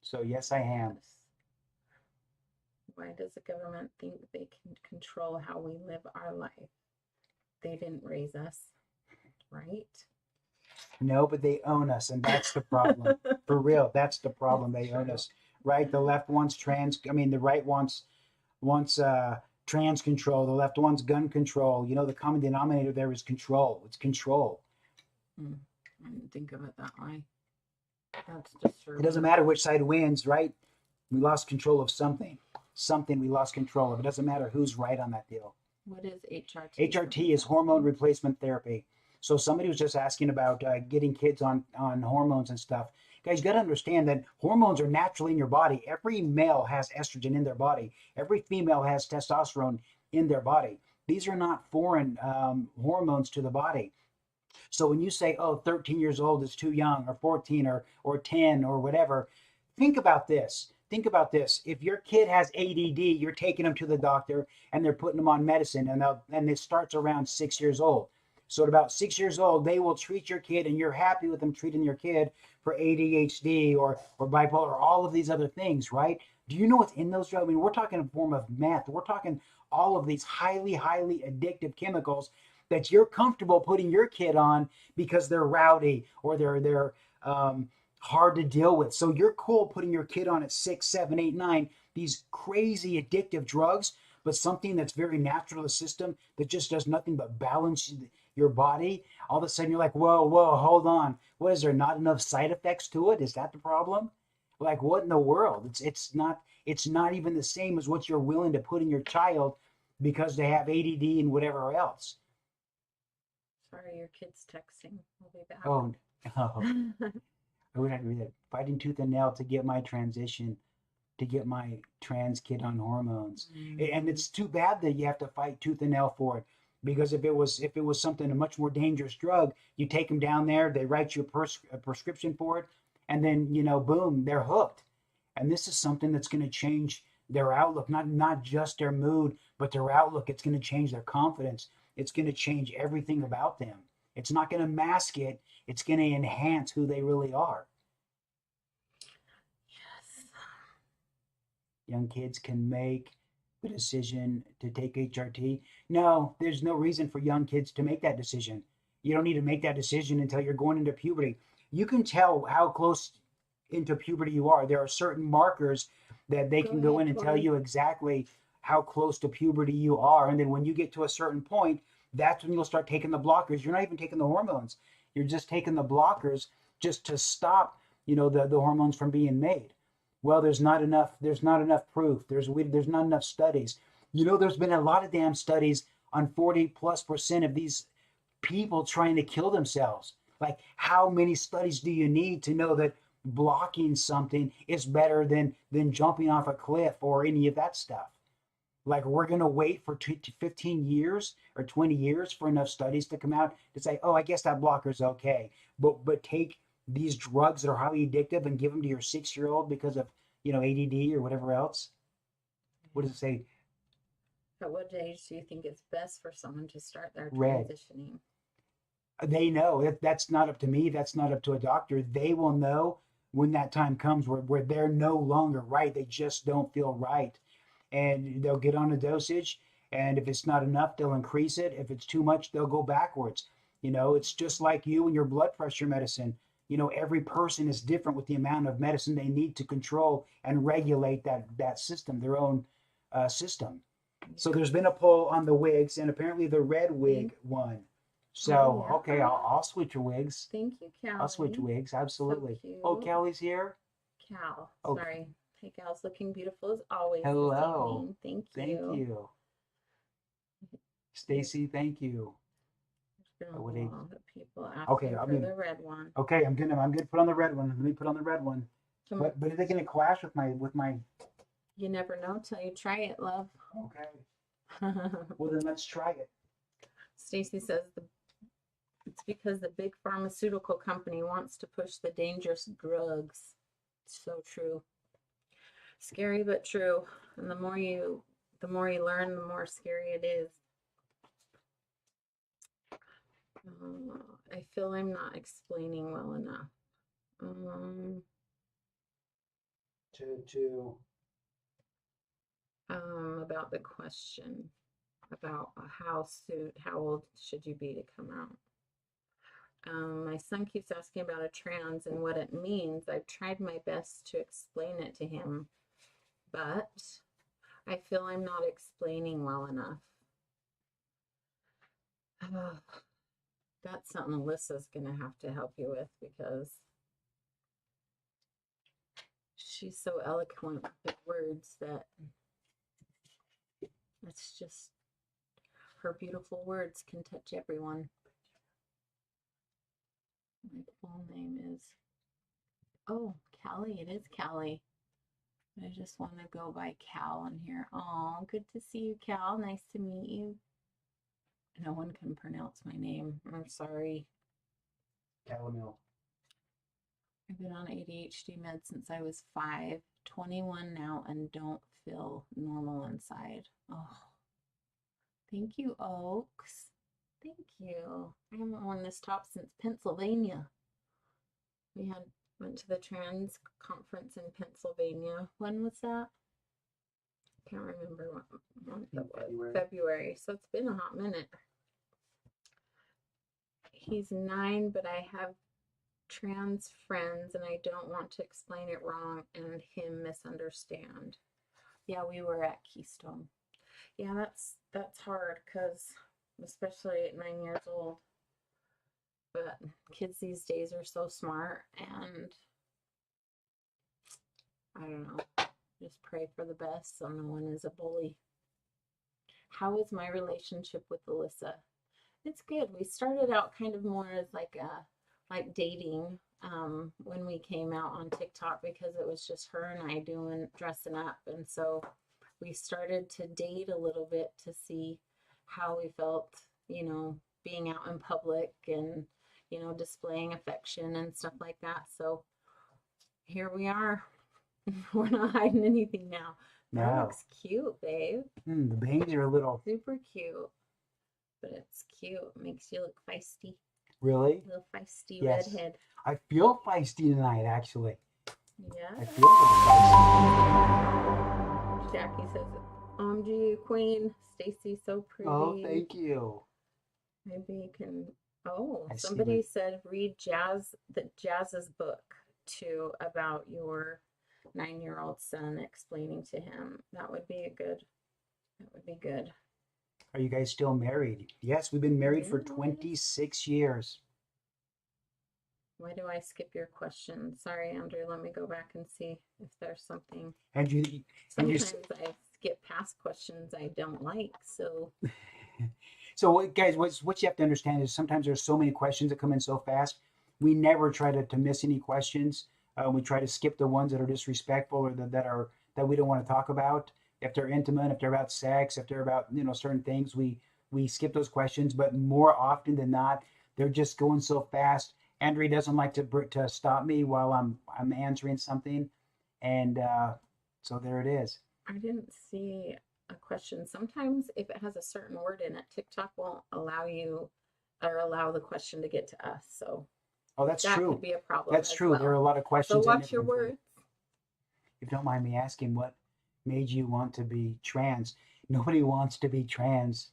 So yes, I am. Why does the government think they can control how we live our life? They didn't raise us, right? No, but they own us, and that's the problem. For real, that's the problem. They own us, right? The left wants the right wants trans control. The left wants gun control. The common denominator there is control. It's control. I didn't think of it that way. That's disturbing. It doesn't matter which side wins, right? We lost control of something. We lost control of. It doesn't matter who's right on that deal. What is HRT? HRT is hormone replacement therapy. So somebody was just asking about getting kids on hormones and stuff. Guys, you got to understand that hormones are naturally in your body. Every male has estrogen in their body. Every female has testosterone in their body. These are not foreign hormones to the body. So when you say, 13 years old is too young, or 14 or 10 or whatever, think about this. If your kid has ADD, you're taking them to the doctor and they're putting them on medicine, and it starts around 6 years old. So at about 6 years old, they will treat your kid, and you're happy with them treating your kid for ADHD or bipolar, or all of these other things, right? Do you know what's in those drugs? I mean, we're talking a form of meth. We're talking all of these highly, highly addictive chemicals that you're comfortable putting your kid on because they're rowdy or they're hard to deal with. So you're cool putting your kid on at 6, 7, 8, 9, these crazy addictive drugs, but something that's very natural to the system that just does nothing but balance your body. All of a sudden you're like, whoa, hold on. What, is there not enough side effects to it? Is that the problem? Like, what in the world? It's not even the same as what you're willing to put in your child because they have ADD and whatever else. Sorry, your kid's texting. We'll be back. Oh. I would have to read that. Fighting tooth and nail to get my transition to get my trans kid on hormones. Mm. And it's too bad that you have to fight tooth and nail for it. Because if it was something, a much more dangerous drug, you take them down there, they write you a prescription for it, and then, boom, they're hooked. And this is something that's going to change their outlook, not just their mood, but their outlook. It's going to change their confidence. It's going to change everything about them. It's not going to mask it. It's going to enhance who they really are. Yes. Young kids can make the decision to take HRT. No, there's no reason for young kids to make that decision. You don't need to make that decision until you're going into puberty. You can tell how close into puberty you are. There are certain markers that they can go in and tell you exactly how close to puberty you are. And then when you get to a certain point, that's when you'll start taking the blockers. You're not even taking the hormones. You're just taking the blockers just to stop, the hormones from being made. Well, there's not enough proof. There's not enough studies. There's been a lot of damn studies on 40+% of these people trying to kill themselves. Like, how many studies do you need to know that blocking something is better than jumping off a cliff or any of that stuff? Like, we're going to wait for 15 years or 20 years for enough studies to come out to say, oh, I guess that blocker's okay. But take these drugs that are highly addictive and give them to your 6-year-old because of, ADD or whatever else. What does it say? At what age do you think it's best for someone to start their Red. transitioning? They know. That's not up to me. That's not up to a doctor. They will know when that time comes where they're no longer right. They just don't feel right. And they'll get on a dosage. And if it's not enough, they'll increase it. If it's too much, they'll go backwards. It's just like you and your blood pressure medicine. Every person is different with the amount of medicine they need to control and regulate that system, their own system. So there's been a poll on the wigs, and apparently the red wig won. So, yeah. okay, I'll switch your wigs. Thank you, Callie. I'll switch wigs, absolutely. So Oh, cute. Callie's here? Cal, Oh. sorry. Hey, Cal's looking beautiful as always. Hello. This evening. Thank you. Stacy, thank you. There's been Oh, a what age? lot of people asking Okay, for the red one. Okay, I'm gonna put on the red one. Let me put on the red one. But is it gonna clash with my You never know till you try it, love. Okay. Well, then let's try it. Stacy says it's because the big pharmaceutical company wants to push the dangerous drugs. So true. Scary but true. And the more you learn, the more scary it is. I feel I'm not explaining well enough. About the question about how old should you be to come out. My son keeps asking about a trans and what it means. I've tried my best to explain it to him, but I feel I'm not explaining well enough. That's something Alyssa's gonna have to help you with, because she's so eloquent with words that it's just, her beautiful words can touch everyone. My full name is, oh, Callie. It is Callie. I just want to go by Cal on here. Oh, good to see you, Cal. Nice to meet you. No one can pronounce my name. I'm sorry. Calamil. I've been on ADHD meds since I was 5, 21 now, and don't feel normal inside. Oh, thank you, Oaks. Thank you. I haven't worn this top since Pennsylvania. We went to the trans conference in Pennsylvania. When was that? Can't remember what month it was. February. So it's been a hot minute. He's 9, but I have trans friends and I don't want to explain it wrong and him misunderstand. Yeah, we were at Keystone. Yeah, that's hard, because especially at 9 years old. But kids these days are so smart, and I don't know. Just pray for the best so no one is a bully. How is my relationship with Allyssa? It's good. We started out kind of more as like dating, when we came out on TikTok because it was just her and I dressing up. And so we started to date a little bit to see how we felt, being out in public and, displaying affection and stuff like that. So here we are. We're not hiding anything now. That No. looks cute, babe. The bangs are a little. Super cute. But it's cute. Makes you look feisty. Really? Little feisty Yes. redhead. I feel feisty tonight, actually. Yeah. I feel feisty. Jackie says, OMG queen, Stacy, so pretty. Oh, thank you. Maybe you can. Oh, I see somebody what- said read Jazz's book too about your 9-year-old son, explaining to him. That would be good. Are you guys still married? Yes, we've been married for Yeah. 26 years. Why do I skip your question? Sorry, Andrew. Let me go back and see if there's something. And you Sometimes I skip past questions I don't like. So So guys, what you have to understand is sometimes there's so many questions that come in so fast. We never try to miss any questions. We try to skip the ones that are disrespectful or that we don't want to talk about. If they're intimate, if they're about sex, if they're about certain things, we skip those questions. But more often than not, they're just going so fast. Andrea doesn't like to stop me while I'm answering something, and so there it is. I didn't see a question. Sometimes if it has a certain word in it, TikTok won't allow you or allow the question to get to us. So Oh, that's that true. could be a problem. That's as true. There are a well. lot of So questions. that watch your never come through. words. If you don't mind me asking, what made you want to be trans? Nobody wants to be trans.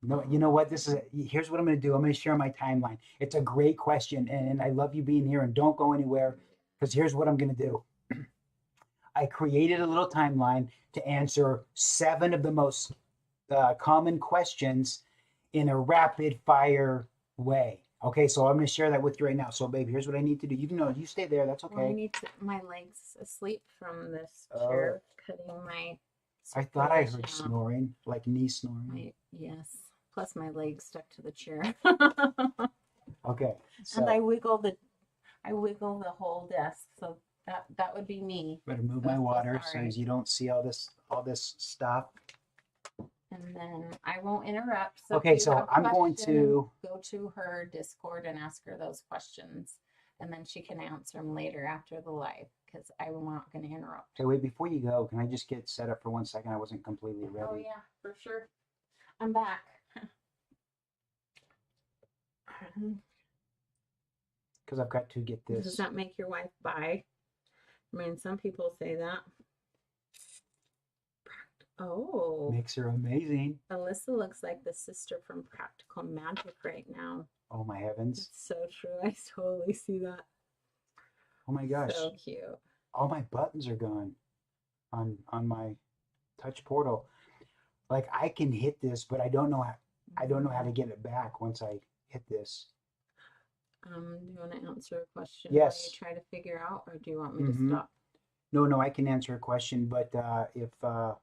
No, you know what? Here's what I'm going to do. I'm going to share my timeline. It's a great question, and I love you being here. And don't go anywhere, because here's what I'm going to do. I created a little timeline to answer 7 of the most common questions in a rapid fire way. Okay, so I'm going to share that with you right now. So, babe, here's what I need to do. You stay there. That's Well, I okay. need my legs asleep from this Oh. chair cutting my. I thought I heard circulation out. snoring, like knee snoring. Yes. Plus my legs stuck to the chair. Okay. And I So wiggle the whole desk. So that would be me. better move I'm my so water so sorry. as you don't see all this stuff. And then I won't interrupt. So if Okay, you so have I'm going questions, to. go to her Discord and ask her those questions. And then she can answer them later after the live because I'm not going to interrupt. Okay, wait, before you go, can I just get set up for 1 second? I wasn't completely ready. Oh, yeah, for sure. I'm back. Because I've got to get Does this. that make your wife bi? I mean, some people say that. Oh, Makes her amazing. Alyssa looks like the sister from Practical Magic right now. Oh my heavens. It's so true. I totally see that. Oh my gosh. So cute. All my buttons are gone on my touch portal. Like I can hit this, but I don't know how to get it back once I hit this. Do you want to answer a question Yes. while you try to figure out, or do you want me Mhm. to stop? No, I can answer a question, but if I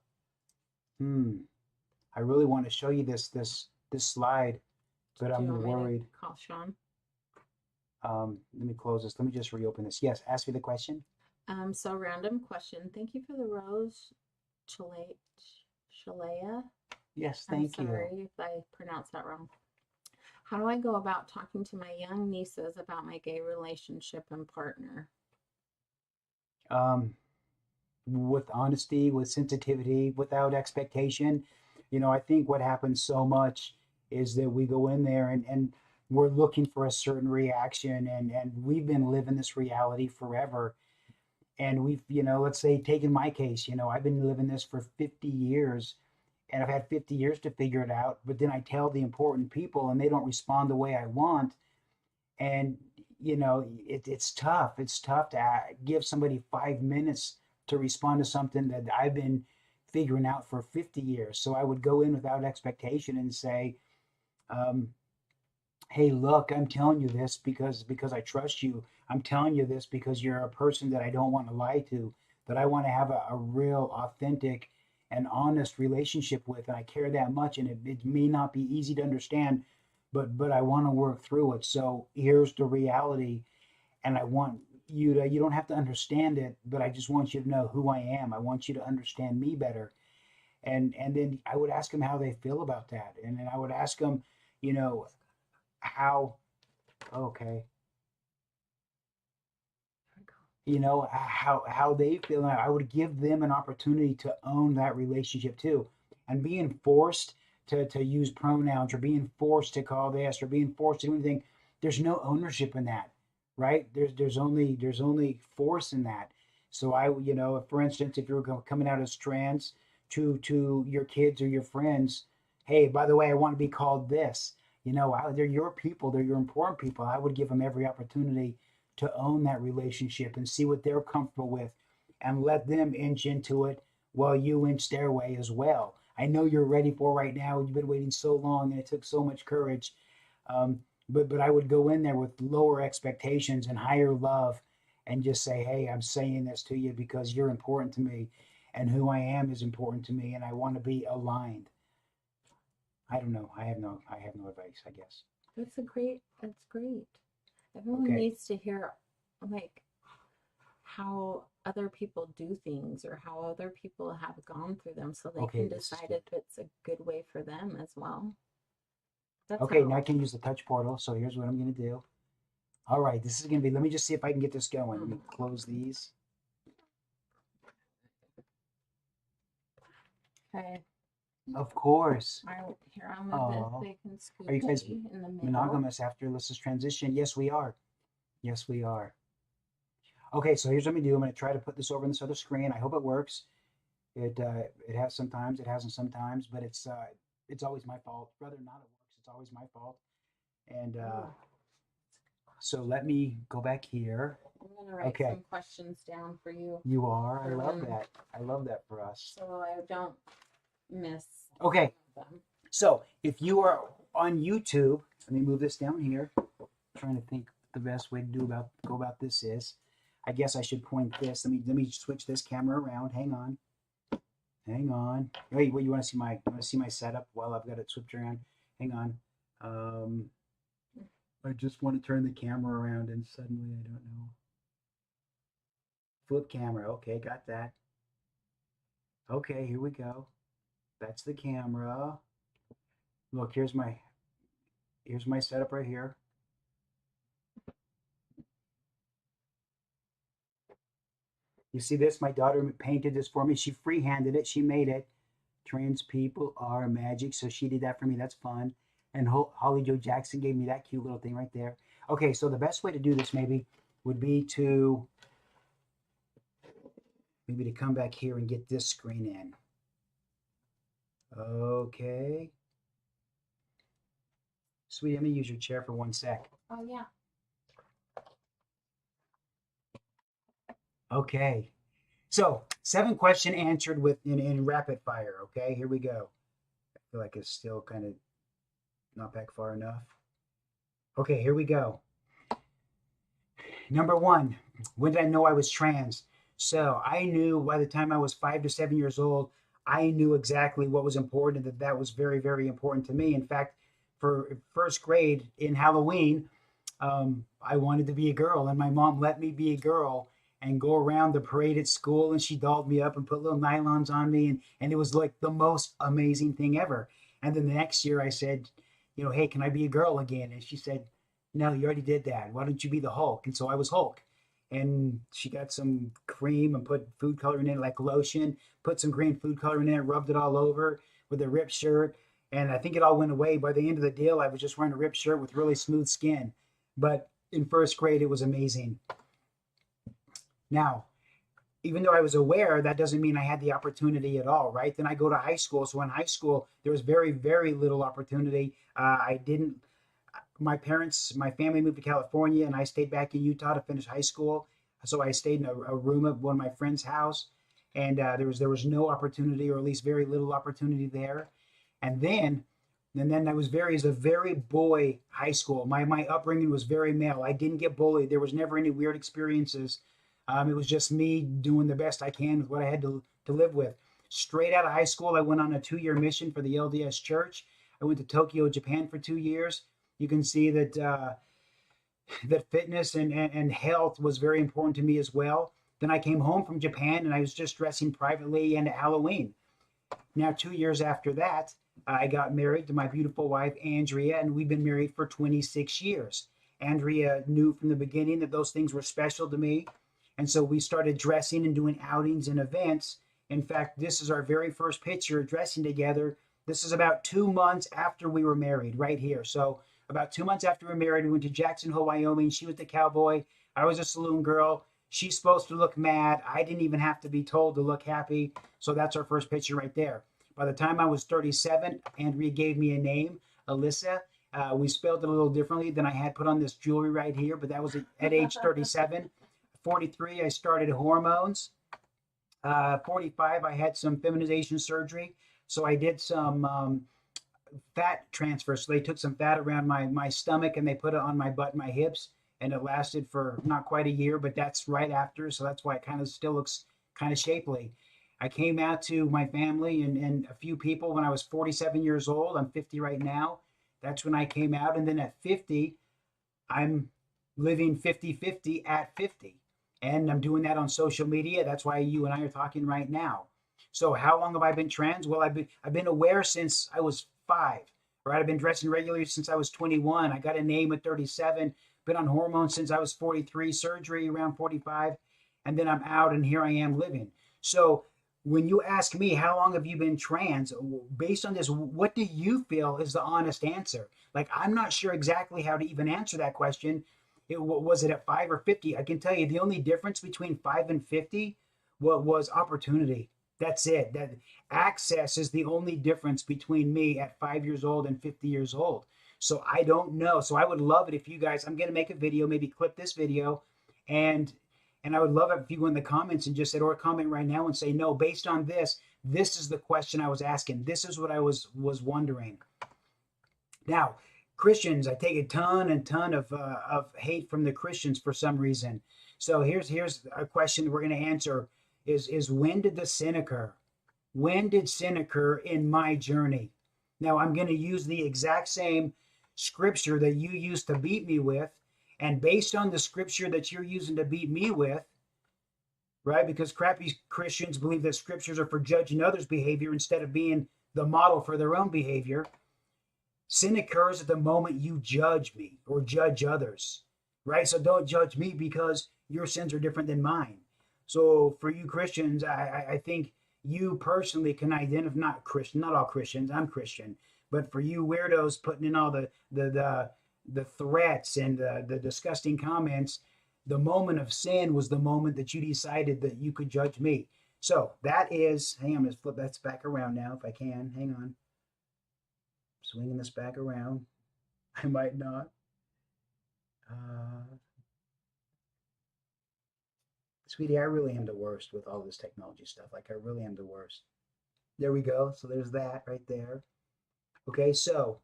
really want to show you this slide, but Do I'm you want me to worried. call Sean? Let me close this. Let me just reopen this. Yes, ask me the question. So random question. Thank you for the rose, Shalea. Yes, I'm thank you. sorry if I pronounced that wrong. How do I go about talking to my young nieces about my gay relationship and partner? With honesty, with sensitivity, without expectation. I think what happens so much is that we go in there and we're looking for a certain reaction, and we've been living this reality forever. And we've, let's say, taken my case, I've been living this for 50 years, and I've had 50 years to figure it out. But then I tell the important people and they don't respond the way I want. And, it's tough. It's tough to give somebody 5 minutes to respond to something that I've been figuring out for 50 years. So I would go in without expectation and say, hey, look, I'm telling you this because I trust you. I'm telling you this because you're a person that I don't want to lie to, that I want to have a real, authentic, and honest relationship with. And I care that much. And it may not be easy to understand, but I want to work through it. So here's the reality. and I want you to, you don't have to understand it, but I just want you to know who I am. I want you to understand me better. And then I would ask them how they feel about that. And then I would ask them, you know, how, okay, you know, how they feel. And I would give them an opportunity to own that relationship too. And being forced to use pronouns or being forced to call this or being forced to do anything, there's no ownership in that, right? There's only force in that. So I, you know, if, for instance, if you're coming out as trans to your kids or your friends, hey, by the way, I want to be called this. You know, they're your people, they're your important people. I would give them every opportunity to own that relationship and see what they're comfortable with and let them inch into it while you inch their way as well. I know you're ready for right now. You've been waiting so long and it took so much courage. Um, but I would go in there with lower expectations and higher love and just say, hey, I'm saying this to you because you're important to me and who I am is important to me and I want to be aligned. I don't know. I have no advice, I guess. That's great. Everyone Okay. needs to hear like how other people do things or how other people have gone through them so they Okay, can this is decide good. if it's a good way for them as well. That's Okay, how now I can use the touch portal. So here's what I'm going to do. All right, this is going to be, let me just see if I can get this going. Let me close these. okay. Of course. Here I'll move Aw. this big and Are you guys scoochy in the middle. monogamous after Alyssa's transition? Yes, we are. Yes, we are. Okay, so here's what I'm going to do. I'm going to try to put this over on this other screen. I hope it works. It has sometimes, it hasn't sometimes, but it's always my fault. Whether or not it works, it's always my fault. And so let me go back here. I'm gonna write Okay. some questions down for you You are. I For love when- that. I love that for us. so I don't miss Okay. them. So if you are on YouTube, let me move this down here. I'm trying to think the best way to go about this is. I guess I should point this. Let me switch this camera around. Hang on. Wait, you want to see my setup while I've got it switched around? Hang on. I just want to turn the camera around and suddenly I don't know. Flip camera. Okay, got that. Okay, here we go. That's the camera. Look, here's my setup right here. You see this? My daughter painted this for me. She freehanded it. She made it. Trans people are magic. So she did that for me. That's fun. And Holly Joe Jackson gave me that cute little thing right there. Okay, so the best way to do this maybe would be to come back here and get this screen in. Okay. Sweetie, let me use your chair for 1 sec. Oh yeah. Okay. So 7 question answered in rapid fire. Okay, here we go. I feel like it's still kind of not back far enough. Okay, here we go. Number 1, when did I know I was trans? So I knew by the time I was 5 to 7 years old, I knew exactly what was important and that was very, very important to me. In fact, for first grade in Halloween, I wanted to be a girl, and my mom let me be a girl and go around the parade at school, and she dolled me up and put little nylons on me, and it was like the most amazing thing ever. And then the next year I said, you know, hey, can I be a girl again? And she said, no, you already did that. Why don't you be the Hulk? And so I was Hulk. And she got some cream and put food coloring in it like lotion, put some green food coloring in it, rubbed it all over with a ripped shirt. And I think it all went away. By the end of the deal, I was just wearing a ripped shirt with really smooth skin. But in first grade, it was amazing. Now, even though I was aware, that doesn't mean I had the opportunity at all, right? Then I go to high school. So in high school, there was very, very little opportunity. My family moved to California, and I stayed back in Utah to finish high school. So I stayed in a room at one of my friend's house, and there was no opportunity, or at least very little opportunity there. And then I was a very boy high school. My upbringing was very male. I didn't get bullied. There was never any weird experiences. It was just me doing the best I can with what I had to live with. Straight out of high school, I went on a 2-year mission for the LDS Church. I went to Tokyo, Japan for 2 years. You can see that that fitness and health was very important to me as well. Then I came home from Japan and I was just dressing privately into Halloween. Now, 2 years after that, I got married to my beautiful wife, Andrea, and we've been married for 26 years. Andrea knew from the beginning that those things were special to me. And so we started dressing and doing outings and events. In fact, this is our very first picture dressing together. This is about 2 months after we were married, right here. So, about 2 months after we were married, we went to Jackson Hole, Wyoming. She was the cowboy. I was a saloon girl. She's supposed to look mad. I didn't even have to be told to look happy. So that's our first picture right there. By the time I was 37, Andrea gave me a name, Allyssa. We spelled it a little differently than I had put on this jewelry right here, but that was at age 37. 43, I started hormones. 45, I had some feminization surgery. So I did some fat transfer. So they took some fat around my stomach and they put it on my butt and my hips. And it lasted for not quite a year, but that's right after. So that's why it kind of still looks kind of shapely. I came out to my family and a few people when I was 47 years old. I'm 50 right now. That's when I came out. And then at 50, I'm living 50-50 at 50. And I'm doing that on social media. That's why you and I are talking right now. So how long have I been trans? Well, I've been aware since I was 5. Right? I've been dressing regularly since I was 21. I got a name at 37. Been on hormones since I was 43, surgery around 45, and then I'm out and here I am living. So when you ask me how long have you been trans, based on this, what do you feel is the honest answer? Like, I'm not sure exactly how to even answer that question. Was it at 5 or 50? I can tell you the only difference between 5 and 50 was opportunity. That's it. That access is the only difference between me at 5 years old and 50 years old. So I don't know. So I would love it if you guys, I'm going to make a video, maybe clip this video, and I would love it if you go in the comments and just said, or comment right now and say, no, based on this, this is the question I was asking. This is what I was wondering. Now, Christians, I take a ton of hate from the Christians for some reason. So here's a question we're going to answer is when did the sin occur? When did sin occur in my journey? Now I'm going to use the exact same scripture that you used to beat me with, and based on the scripture that you're using to beat me with, right? Because crappy Christians believe that scriptures are for judging others' behavior instead of being the model for their own behavior. Sin occurs at the moment you judge me or judge others, right? So don't judge me because your sins are different than mine. So for you Christians, I think you personally can identify, not Christian, not all Christians, I'm Christian, but for you weirdos putting in all the threats and the disgusting comments, the moment of sin was the moment that you decided that you could judge me. So that is, hang on, I'm going to flip that back around now if I can. Hang on. Swinging this back around. I might not. Sweetie, I really am the worst with all this technology stuff. Like, I really am the worst. There we go. So there's that right there. Okay, so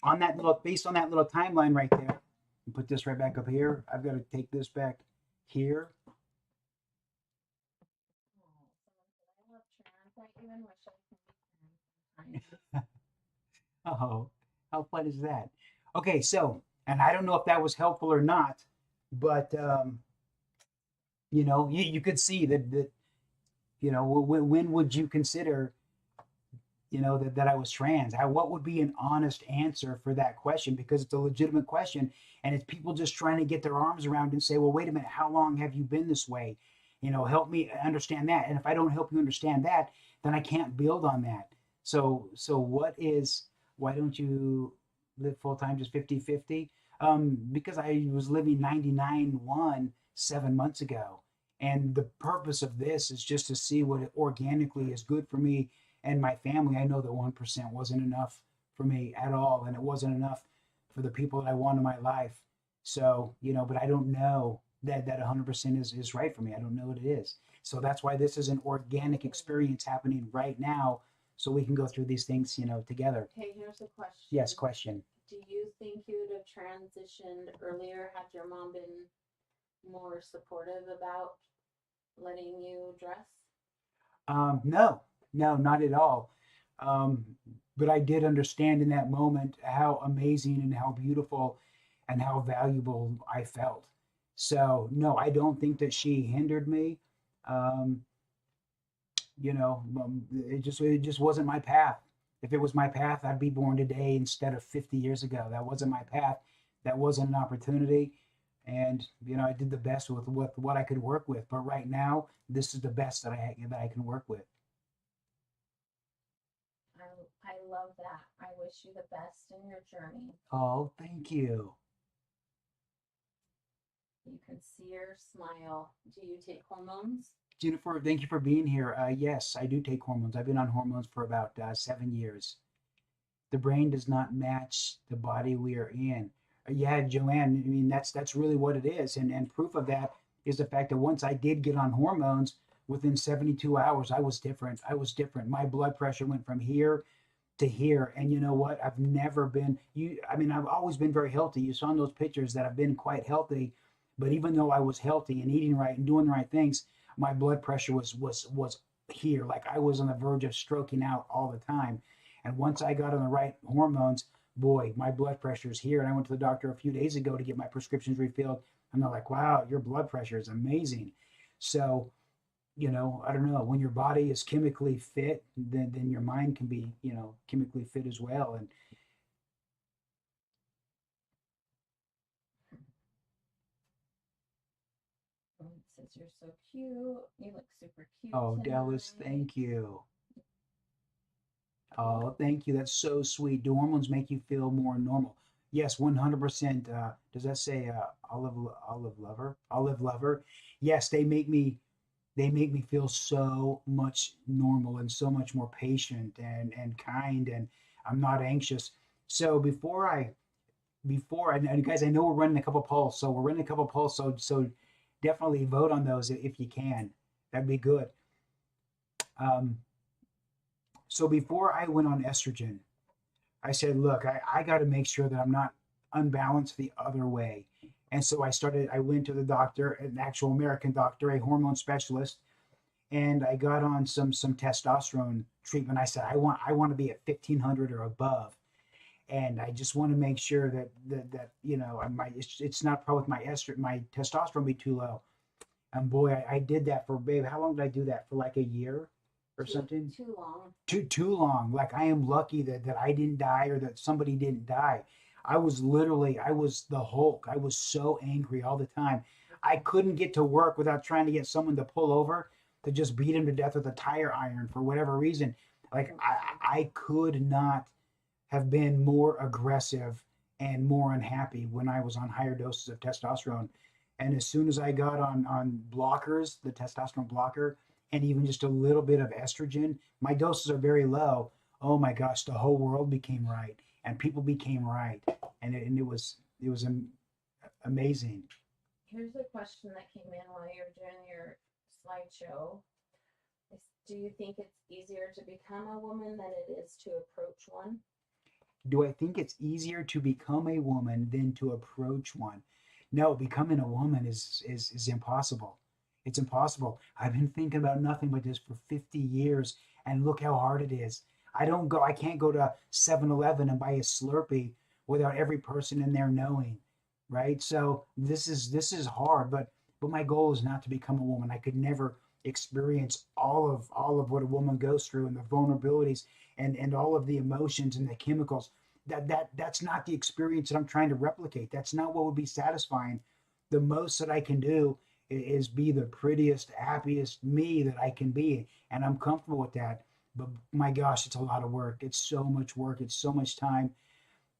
on that little, based on that little timeline right there, put this right back up here. I've got to take this back here. Oh, how fun is that? Okay, so, and I don't know if that was helpful or not, but you could see that when would you consider that I was trans? What would be an honest answer for that question? Because it's a legitimate question, and it's people just trying to get their arms around and say, well, wait a minute, how long have you been this way? Help me understand that. And if I don't help you understand that, then I can't build on that. So why don't you live full time, just 50-50? Because I was living 99-1 7 months ago. And the purpose of this is just to see what organically is good for me and my family. I know that 1% wasn't enough for me at all, and it wasn't enough for the people that I want in my life. So, but I don't know that 100% is right for me. I don't know what it is. So that's why this is an organic experience happening right now, so we can go through these things, together. Okay, here's a question. Yes, question. Do you think you would have transitioned earlier had your mom been more supportive about letting you dress? No, not at all. Um, but I did understand in that moment how amazing and how beautiful and how valuable I felt. So no, I don't think that she hindered me. Um, it just wasn't my path. If it was my path, I'd be born today instead of 50 years ago. That wasn't my path. That wasn't an opportunity. And I did the best with what I could work with. But right now, this is the best that I can work with. I love that. I wish you the best in your journey. Oh, thank you. You can see your smile. Do you take hormones? Jennifer, thank you for being here. Yes, I do take hormones. I've been on hormones for about 7 years. The brain does not match the body we are in. Yeah, Joanne, I mean that's really what it is. And proof of that is the fact that once I did get on hormones, within 72 hours, I was different. I was different. My blood pressure went from here to here. And you know what? I've never been I mean, I've always been very healthy. You saw in those pictures that I've been quite healthy. But even though I was healthy and eating right and doing the right things, my blood pressure was here. Like I was on the verge of stroking out all the time. And once I got on the right hormones, boy, my blood pressure is here. And I went to the doctor a few days ago to get my prescriptions refilled. And they're like, wow, your blood pressure is amazing. So I don't know, when your body is chemically fit, then your mind can be, chemically fit as well. And It says you're so cute. You look super cute. oh, Dallas, thank you. Oh, thank you. That's so sweet. Do hormones make you feel more normal? Yes, 100%. Does that say Olive lover? Yes, they make me feel so much normal and so much more patient and kind, and I'm not anxious. So and guys, I know we're running a couple polls, so definitely vote on those if you can. That'd be good. Um, so before I went on estrogen, I said, look, I got to make sure that I'm not unbalanced the other way. And so I went to the doctor, an actual American doctor, a hormone specialist, and I got on some testosterone treatment. I said, I want to be at 1500 or above. And I just want to make sure that it's not probably with my testosterone be too low. And boy, I did that for, babe. How long did I do that for? Like a year or something? Too long. Too long. Like I am lucky that I didn't die or that somebody didn't die. I was the Hulk. I was so angry all the time. I couldn't get to work without trying to get someone to pull over to just beat him to death with a tire iron for whatever reason. Like I could not have been more aggressive and more unhappy when I was on higher doses of testosterone. And as soon as I got on blockers, the testosterone blocker, and even just a little bit of estrogen, my doses are very low. Oh my gosh, the whole world became right, and people became right, and it was amazing. Here's a question that came in while you're doing your slideshow. Do you think it's easier to become a woman than it is to approach one? Do I think it's easier to become a woman than to approach one? No, becoming a woman is impossible. It's impossible. I've been thinking about nothing but this for 50 years, and look how hard it is. I can't go to 7-Eleven and buy a Slurpee without every person in there knowing, right? So this is hard, but my goal is not to become a woman. I could never experience all of what a woman goes through and the vulnerabilities and all of the emotions and the chemicals. That's not the experience that I'm trying to replicate. That's not what would be satisfying. The most that I can do is be the prettiest, happiest me that I can be, and I'm comfortable with that. But my gosh, it's a lot of work. It's so much work. It's so much time.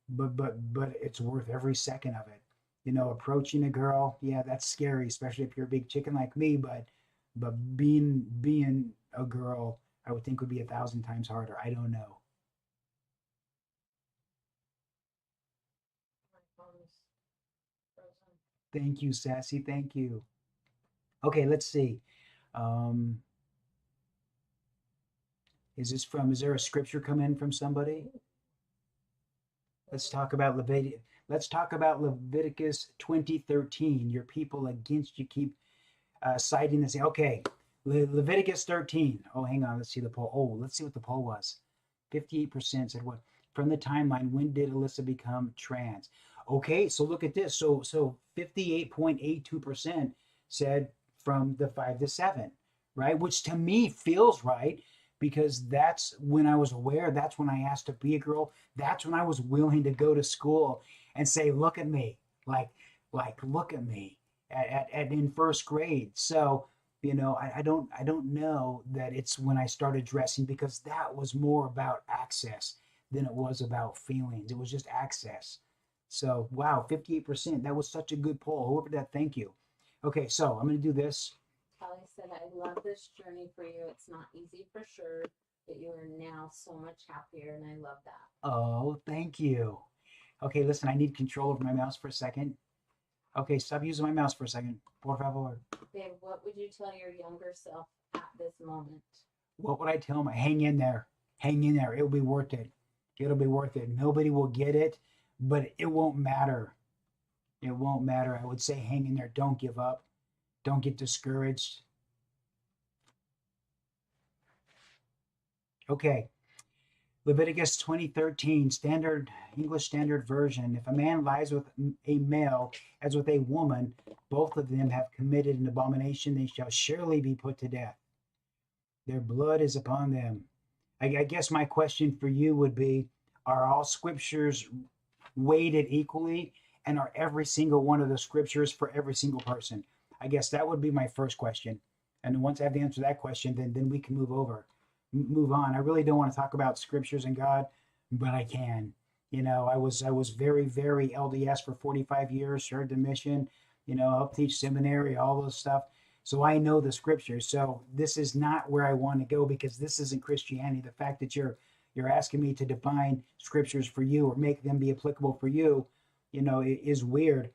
But it's worth every second of it. Approaching a girl, yeah, that's scary, especially if you're a big chicken like me. But being a girl, I would think would be 1,000 times harder. I don't know. My phone's frozen. Thank you, Sassy. Thank you. Okay, let's see. Um, is there a scripture come in from somebody? Let's talk about Leviticus 20:13. Your people against you keep citing and saying, okay, Leviticus 13. Oh, hang on. Let's see the poll. Oh, let's see what the poll was. 58% said what? From the timeline, when did Allyssa become trans? Okay, so look at this. So 58.82% said from the 5 to 7, right? Which to me feels right because that's when I was aware. That's when I asked to be a girl. That's when I was willing to go to school and say, look at me, like look at me at in first grade. So I don't know that it's when I started dressing because that was more about access than it was about feelings. It was just access. So wow, 58%. That was such a good poll. Whoever that, thank you. Okay, so I'm gonna do this. Kelly said, I love this journey for you. It's not easy for sure, but you are now so much happier, and I love that. Oh, thank you. Okay, listen, I need control over my mouse for a second. Okay, stop using my mouse for a second. Por favor. Babe, what would you tell your younger self at this moment? What would I tell him? Hang in there. Hang in there. It'll be worth it. It'll be worth it. Nobody will get it, but it won't matter. It won't matter. I would say hang in there. Don't give up. Don't get discouraged. Okay. Leviticus 20:13, standard English Standard Version. If a man lies with a male as with a woman, both of them have committed an abomination. They shall surely be put to death. Their blood is upon them. I guess my question for you would be, are all scriptures weighted equally? And are every single one of the scriptures for every single person? I guess that would be my first question. And once I have the answer to that question, then we can move on. I really don't want to talk about scriptures and God, but I can. I was very, very LDS for 45 years, served the mission, helped teach seminary, all those stuff. So I know the scriptures. So this is not where I want to go because this isn't Christianity. The fact that you're asking me to define scriptures for you or make them be applicable for you, is weird.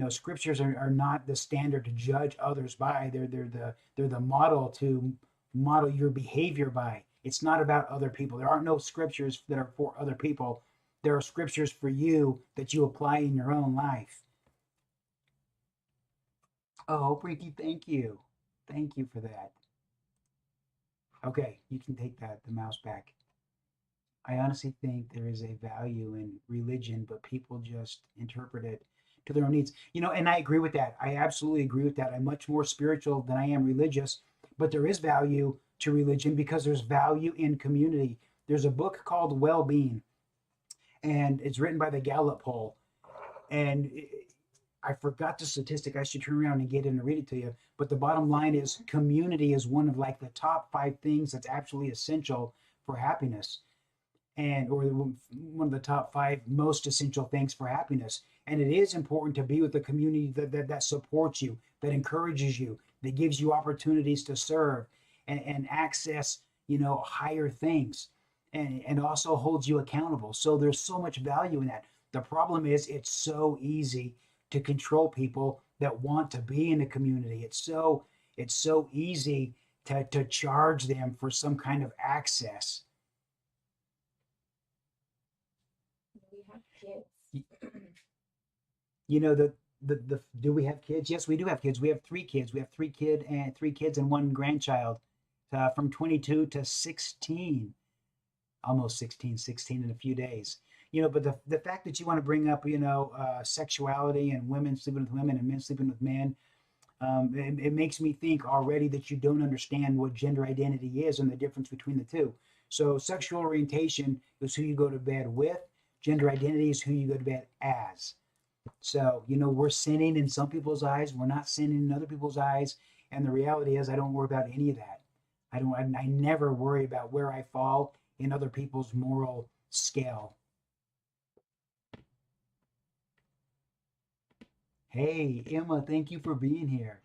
Scriptures are not the standard to judge others by. They're the model to model your behavior by. It's not about other people. There aren't no scriptures that are for other people. There are scriptures for you that you apply in your own life. Oh, Brinky, thank you. Thank you for that. Okay, you can take the mouse back. I honestly think there is a value in religion, but people just interpret it to their own needs. And I agree with that. I absolutely agree with that. I'm much more spiritual than I am religious, but there is value to religion because there's value in community. There's a book called Well-Being, and it's written by the Gallup poll. And I forgot the statistic. I should turn around and get it and read it to you. But the bottom line is community is one of like the top 5 things that's absolutely essential for happiness. Or one of the top 5 most essential things for happiness. And it is important to be with a community that supports you, that encourages you, that gives you opportunities to serve and access, higher things and also holds you accountable. So there's so much value in that. The problem is it's so easy to control people that want to be in a community. It's so easy to charge them for some kind of access. We have kids. Do we have kids? Yes, we do have kids. We have 3 kids. We have 3 kids and 1 grandchild, from 22 to 16, almost 16 in a few days. But the fact that you want to bring up, sexuality and women sleeping with women and men sleeping with men, it makes me think already that you don't understand what gender identity is and the difference between the two. So sexual orientation is who you go to bed with. Gender identity is who you go to bed as. So, we're sinning in some people's eyes. We're not sinning in other people's eyes. And the reality is I don't worry about any of that. I never worry about where I fall in other people's moral scale. Hey, Emma, thank you for being here.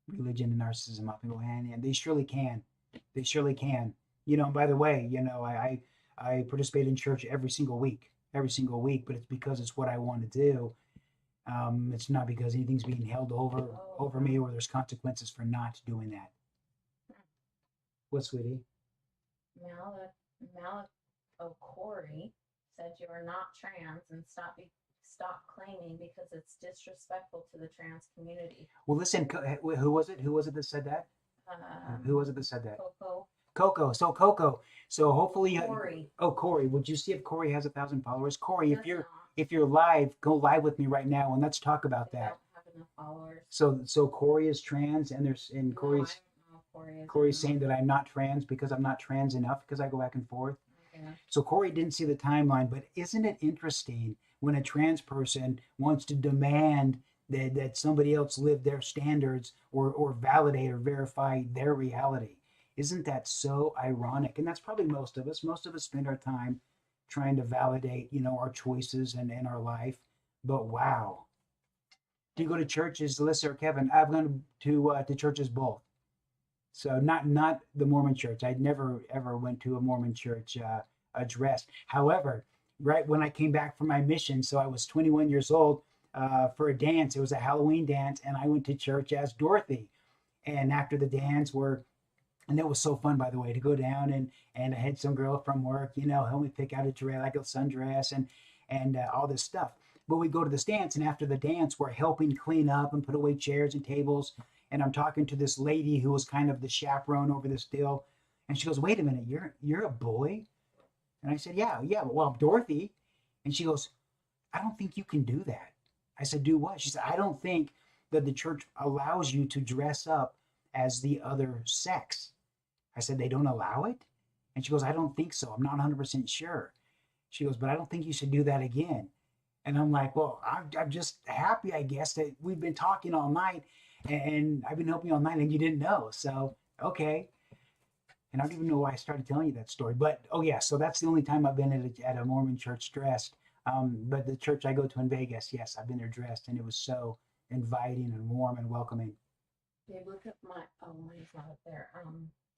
Religion and narcissism often go hand in hand. They surely can. They surely can. By the way, I participate in church every single week, but it's because it's what I want to do. It's not because anything's being held over me or there's consequences for not doing that. What, sweetie? Corey said you are not trans and stop claiming because it's disrespectful to the trans community. Well, listen, who was it? Who was it that said that? Who was it that said that? Coco. Coco. So Coco. So hopefully, Corey. Corey, would you see if Corey has 1,000 followers? Corey, Does not. if you're live, go live with me right now and let's talk about I that. don't have enough followers. So Corey is trans, and No, Corey's I don't know if Corey is Corey's or saying that I'm not trans because I'm not trans enough because I go back and forth. not. Okay. So Corey didn't see the timeline, but isn't it interesting when a trans person wants to demand that somebody else live their standards or validate or verify their reality? Isn't that so ironic? And that's probably most of us. Most of us spend our time trying to validate, our choices and our life. But wow. Do you go to churches, Alyssa or Kevin? I've gone to churches both. So not the Mormon church. I never ever went to a Mormon church addressed. However, right when I came back from my mission, so I was 21 years old for a dance. It was a Halloween dance, and I went to church as Dorothy. And after the dance, and it was so fun, by the way, to go down and I had some girl from work, help me pick out a dress, like a sundress and all this stuff. But we go to this dance, and after the dance, we're helping clean up and put away chairs and tables. And I'm talking to this lady who was kind of the chaperone over this deal, and she goes, "Wait a minute, you're a boy?" And I said, "Yeah. Well, I'm Dorothy." And she goes, "I don't think you can do that." I said, "Do what?" She said, "I don't think that the church allows you to dress up as the other sex." I said, "They don't allow it?" And she goes, "I don't think so. I'm not 100% sure." She goes, "But I don't think you should do that again." And I'm like, "Well, I'm just happy, I guess, that we've been talking all night and I've been helping you all night and you didn't know." So, okay. And I don't even know why I started telling you that story. But, oh, yeah, so that's the only time I've been at a Mormon church dressed. But the church I go to in Vegas, yes, I've been there dressed, and it was so inviting and warm and welcoming. Babe, look at mine's not up there.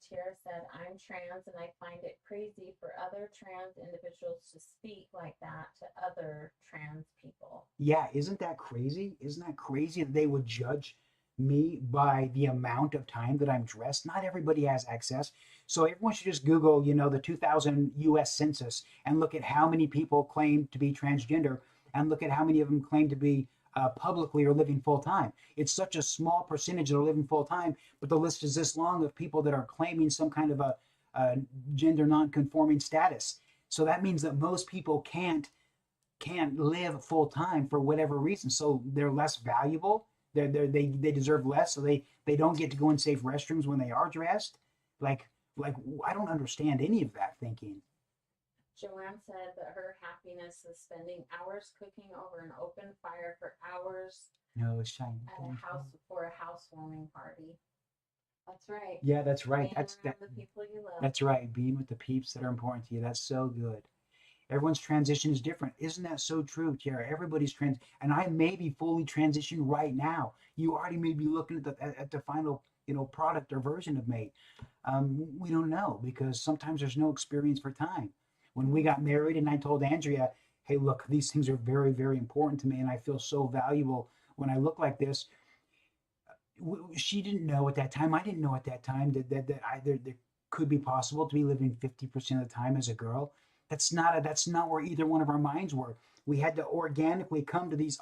Tara said, "I'm trans and I find it crazy for other trans individuals to speak like that to other trans people." Yeah, isn't that crazy? Isn't that crazy that they would judge me by the amount of time that I'm dressed? Not everybody has access. So everyone should just Google, the 2000 US Census and look at how many people claim to be transgender and look at how many of them claim to be publicly or living full time. It's such a small percentage that are living full time, but the list is this long of people that are claiming some kind of a gender non-conforming status. So that means that most people can't live full time for whatever reason. So they're less valuable. They deserve less. So they don't get to go in safe restrooms when they are dressed. Like I don't understand any of that thinking. Joanne said that her happiness is spending hours cooking over an open fire for hours No, it's shiny. at a house for a housewarming party. That's right. Yeah, that's right. Being around the people you love. That's right. Being with the peeps that are important to you. That's so good. Everyone's transition is different. Isn't that so true, Tiara? Everybody's and I may be fully transitioned right now. You already may be looking at the final, product or version of me. We don't know because sometimes there's no experience for time. When we got married and I told Andrea, "Hey, look, these things are very, very important to me and I feel so valuable when I look like this." She didn't know at that time. I didn't know at that time that there could be possible to be living 50% of the time as a girl. That's not where either one of our minds were. We had to organically come to these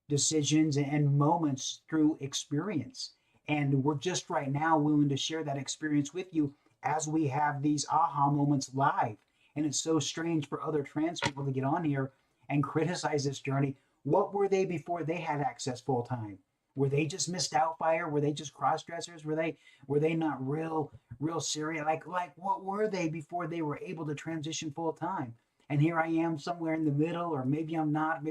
decisions and moments through experience. And we're just right now willing to share that experience with you as we have these aha moments live. And it's so strange for other trans people to get on here and criticize this journey. What were they before they had access full time? Were they just missed out fire? Were they just cross dressers? Were they not real serious? Like what were they before they were able to transition full time? And here I am somewhere in the middle, or maybe I'm not,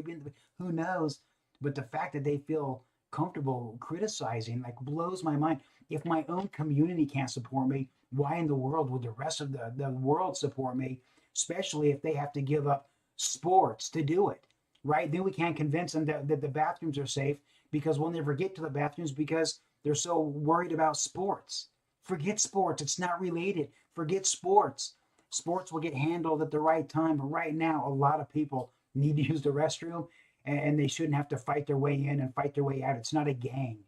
who knows? But the fact that they feel comfortable criticizing blows my mind. If my own community can't support me, why in the world would the rest of the world support me? Especially if they have to give up sports to do it, right? Then we can't convince them that the bathrooms are safe because we'll never get to the bathrooms because they're so worried about sports. Forget sports. It's not related. Forget sports. Sports will get handled at the right time. But right now, a lot of people need to use the restroom and they shouldn't have to fight their way in and fight their way out. It's not a gang.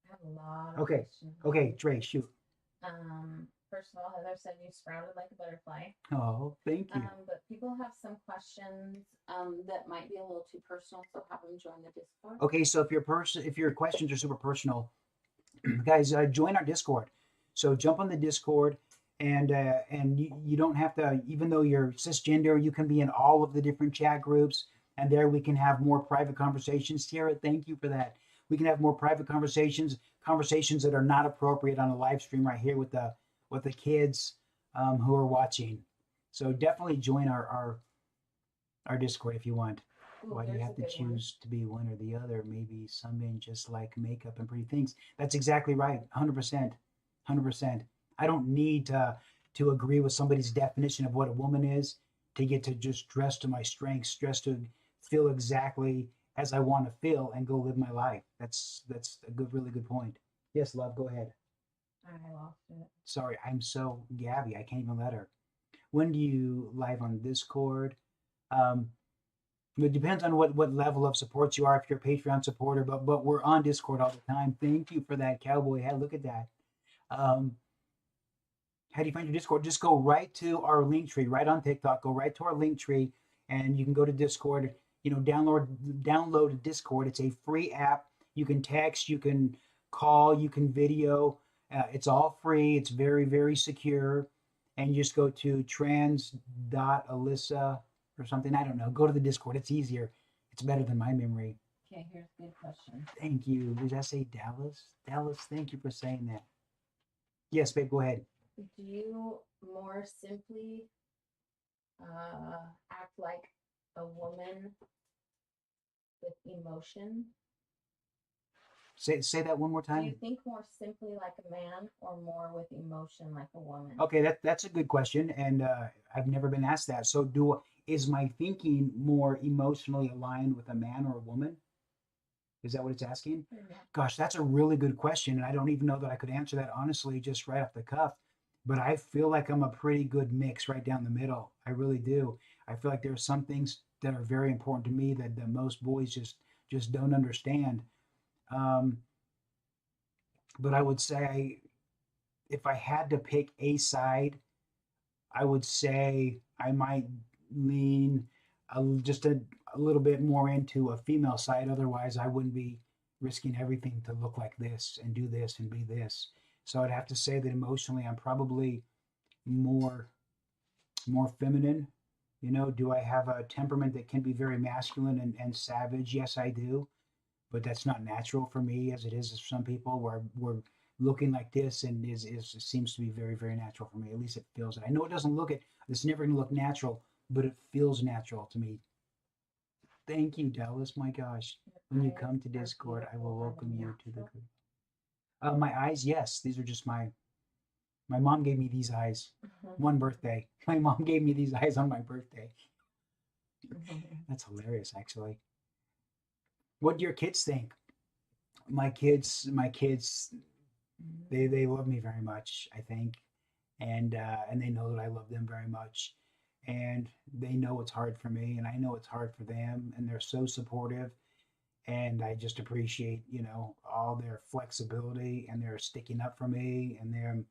I have a lot of Okay. questions. Okay, Dre, shoot. First of all, Heather said you sprouted like a butterfly. Oh, thank you. But people have some questions that might be a little too personal, so have them join the Discord. Okay, so if your questions are super personal, guys, join our Discord. So jump on the Discord, and you don't have to, even though you're cisgender, you can be in all of the different chat groups, and there we can have more private conversations. Tara, thank you for that. We can have more private conversations that are not appropriate on a live stream right here with the kids who are watching. So definitely join our Discord if you want. Ooh, Why do you there's have a to good one. choose to be one or the other? Maybe some men just like makeup and pretty things. That's exactly right. 100%. 100%. I don't need to agree with somebody's definition of what a woman is to get to just dress to my strengths, dress to feel exactly as I want to feel and go live my life. That's a good, really good point. Yes, love, go ahead. I lost it. Sorry, I'm so Gabby. I can't even let her. When do you live on Discord? Um, it depends on what level of support you are. If you're a Patreon supporter, but we're on Discord all the time. Thank you for that, cowboy hat. Look at that. Um, how do you find your Discord? Just go right to our link tree, right on TikTok. Go right to our link tree, and you can go to Discord. Download Discord. It's a free app. You can text, you can call, you can video. It's all free. It's very, very secure. And you just go to trans.alyssa or something. I don't know. Go to the Discord. It's easier. It's better than my memory. Okay, here's a good question. Thank you. Did I say Dallas? Dallas, thank you for saying that. Yes, babe, go ahead. Do you more simply act like a woman with emotion? Say that one more Do you time. think more simply like a man or more with emotion like a woman? Okay, that's a good question, and I've never been asked that. So, is my thinking more emotionally aligned with a man or a woman? Is that what it's asking? Yeah. Gosh, that's a really good question, and I don't even know that I could answer that honestly, just right off the cuff. But I feel like I'm a pretty good mix right down the middle. I really do. I feel like there are some things that are very important to me that most boys just don't understand. Um, but I would say if I had to pick a side, I would say I might lean just a little bit more into a female side. Otherwise, I wouldn't be risking everything to look like this and do this and be this. So I'd have to say that emotionally, I'm probably more feminine. Do I have a temperament that can be very masculine and savage? Yes, I do. But that's not natural for me as it is for some people where we're looking like this and is seems to be very, very natural for me. At least it feels it. I know it doesn't look it. It's never going to look natural, but it feels natural to me. Thank you, Dallas. My gosh. When you come to Discord, I will welcome you to the group. My eyes, yes. These are just my mom gave me these eyes. One birthday. My mom gave me these eyes on my birthday. That's hilarious, actually. What do your kids think? My kids, they love me very much, I think, and they know that I love them very much, and they know it's hard for me, and I know it's hard for them, and they're so supportive, and I just appreciate all their flexibility and their sticking up for me and their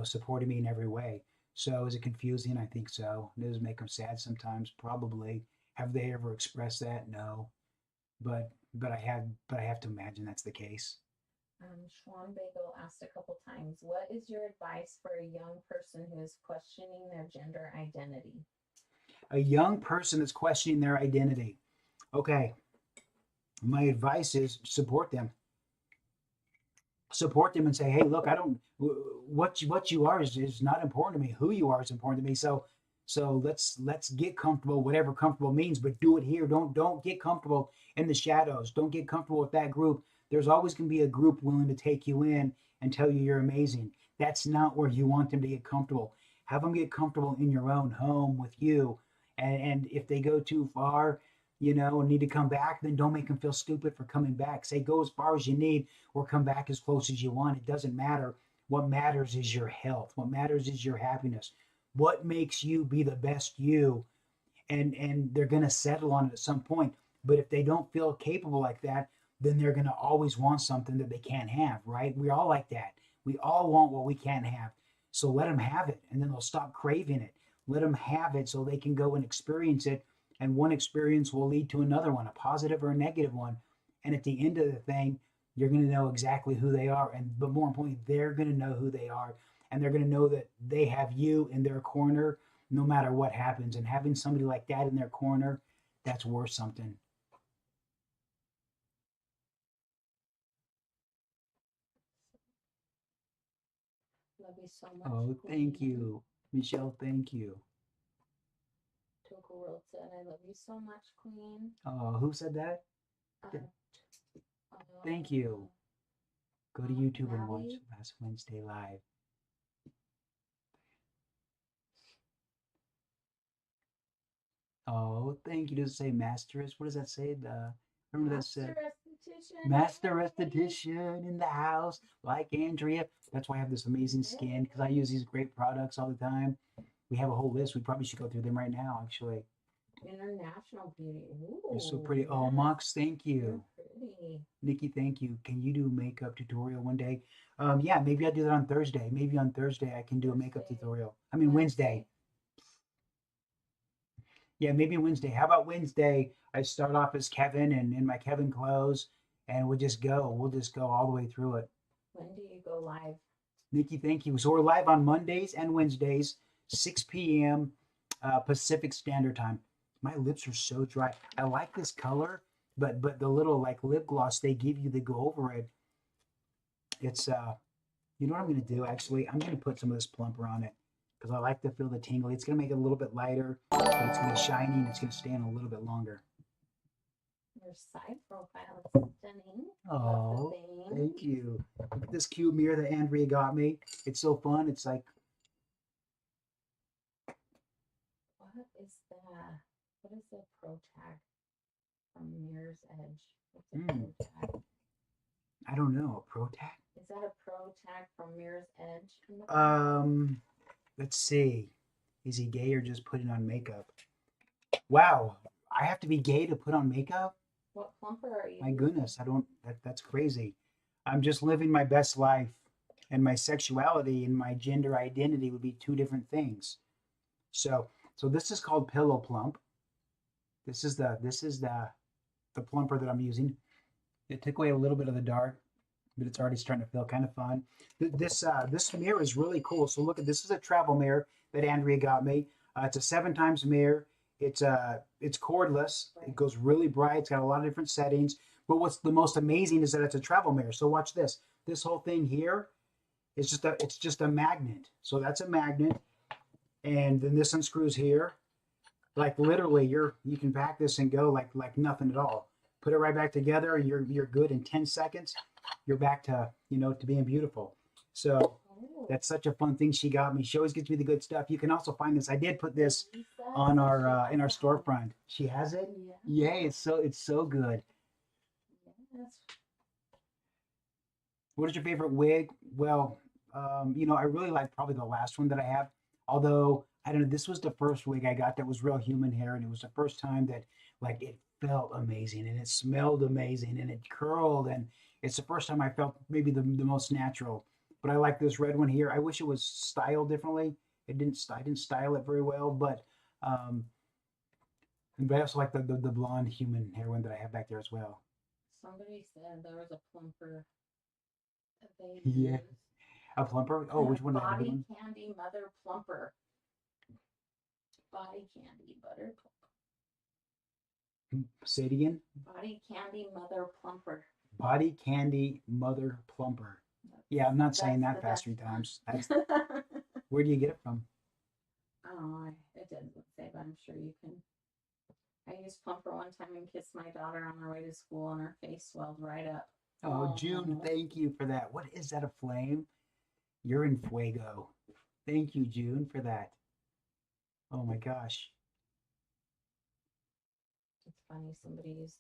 supporting me in every way. So is it confusing? I think so. Does it make them sad sometimes? Probably. Have they ever expressed that? No, but I have to imagine that's the case. Schwan Bagel asked a couple times, what is your advice for a young person who is questioning their gender identity? A young person that's questioning their identity. Okay, my advice is support them. Support them and say, hey, look, I don't what you are is not important to me. Who you are is important to me. So let's get comfortable, whatever comfortable means, but do it here. Don't get comfortable in the shadows. Don't get comfortable with that group. There's always going to be a group willing to take you in and tell you you're amazing. That's not where you want them to get comfortable. Have them get comfortable in your own home with you. And if they go too far, and need to come back, then don't make them feel stupid for coming back. Say go as far as you need or come back as close as you want. It doesn't matter. What matters is your health. What matters is your happiness. What makes you be the best you? And they're going to settle on it at some point. But if they don't feel capable like that, then they're going to always want something that they can't have, right? We're all like that. We all want what we can't have. So let them have it, and then they'll stop craving it. Let them have it so they can go and experience it. And one experience will lead to another one, a positive or a negative one. And at the end of the thing, You're going to know exactly who they are, and but more importantly, they're going to know who they are, and they're going to know that they have you in their corner no matter what happens. And having somebody like that in their corner, that's worth something. Love you so much. Oh, thank Queen. you, Michelle. Thank you. Toka World said, I love you so much, Queen. Oh, who said that? Uh, Thank you. Go to YouTube and watch Maddie? last Wednesday live. Oh, thank you. Does it say Masterist? What does that say? Remember that said Master Esthetician in the house, like Andrea. That's why I have this amazing skin, because I use these great products all the time. We have a whole list. We probably should go through them right now, actually. International Beauty. Ooh, You're so pretty. Oh, yes. Mox, thank You're you. pretty. Nikki, thank you. Can you do a makeup tutorial one day? Yeah, maybe I'll do that on Thursday. Maybe on Thursday I can do a makeup Thursday. tutorial. I mean, Wednesday. Yeah, maybe Wednesday. How about Wednesday? I start off as Kevin and in my Kevin clothes, and we'll just go. We'll just go all the way through it. When do you go live? Nikki, thank you. So we're live on Mondays and Wednesdays, 6 p.m. Pacific Standard Time. My lips are so dry. I like this color, but the little like lip gloss they give you, they go over it. It's you know what I'm gonna do actually? I'm gonna put some of this plumper on it because I like to feel the tingly. It's gonna make it a little bit lighter, but it's gonna be shiny and it's gonna stay in a little bit longer. Your side profile is stunning. Oh, thank you. Look at this cute mirror that Andrea got me. It's so fun. It's like, What is that? What is the pro tag from Mirror's Edge? What's a pro tag? I don't know, a pro tag? Is that a pro tag from Mirror's Edge? Let's see. Is he gay or just putting on makeup? Wow, I have to be gay to put on makeup? What plumper are you? My goodness, I don't, that's crazy. I'm just living my best life, and my sexuality and my gender identity would be two different things. So this is called Pillow Plump. This is the plumper that I'm using. It took away a little bit of the dark, but it's already starting to feel kind of fun. This mirror is really cool. So look at this is a travel mirror that Andrea got me. It's a 7x mirror. It's cordless. It goes really bright. It's got a lot of different settings. But what's the most amazing is that it's a travel mirror. So watch this. This whole thing here is just a magnet. So that's a magnet, and then this unscrews here. Like literally, you can pack this and go like nothing at all. Put it right back together. You're good in 10 seconds. You're back to to being beautiful. So that's such a fun thing she got me. She always gets me the good stuff. You can also find this. I did put this on our in our storefront. She has it. Yay! It's so good. Yes. What is your favorite wig? Well, I really like probably the last one that I have. Although I don't know, this was the first wig I got that was real human hair, and it was the first time that like it felt amazing and it smelled amazing and it curled, and it's the first time I felt maybe the most natural. But I like this red one here. I wish it was styled differently. I didn't style it very well, um, but I also like the blonde human hair one that I have back there as well. Somebody said there was a plumper that they Yeah. use. A plumper? Oh, which one? Body Candy Mother Plumper. Body Candy Butter Plumper. Say it again. Body Candy Mother Plumper. Body Candy Mother Plumper. Yeah, I'm not saying that fast 3 times. Where do you get it from? Oh, it doesn't say, but I'm sure you can. I used Plumper one time and kissed my daughter on her way to school, and her face swelled right up. Oh, June, thank you for that. What is that, a flame? You're in fuego. Thank you, June, for that. Oh my gosh. It's funny, somebody used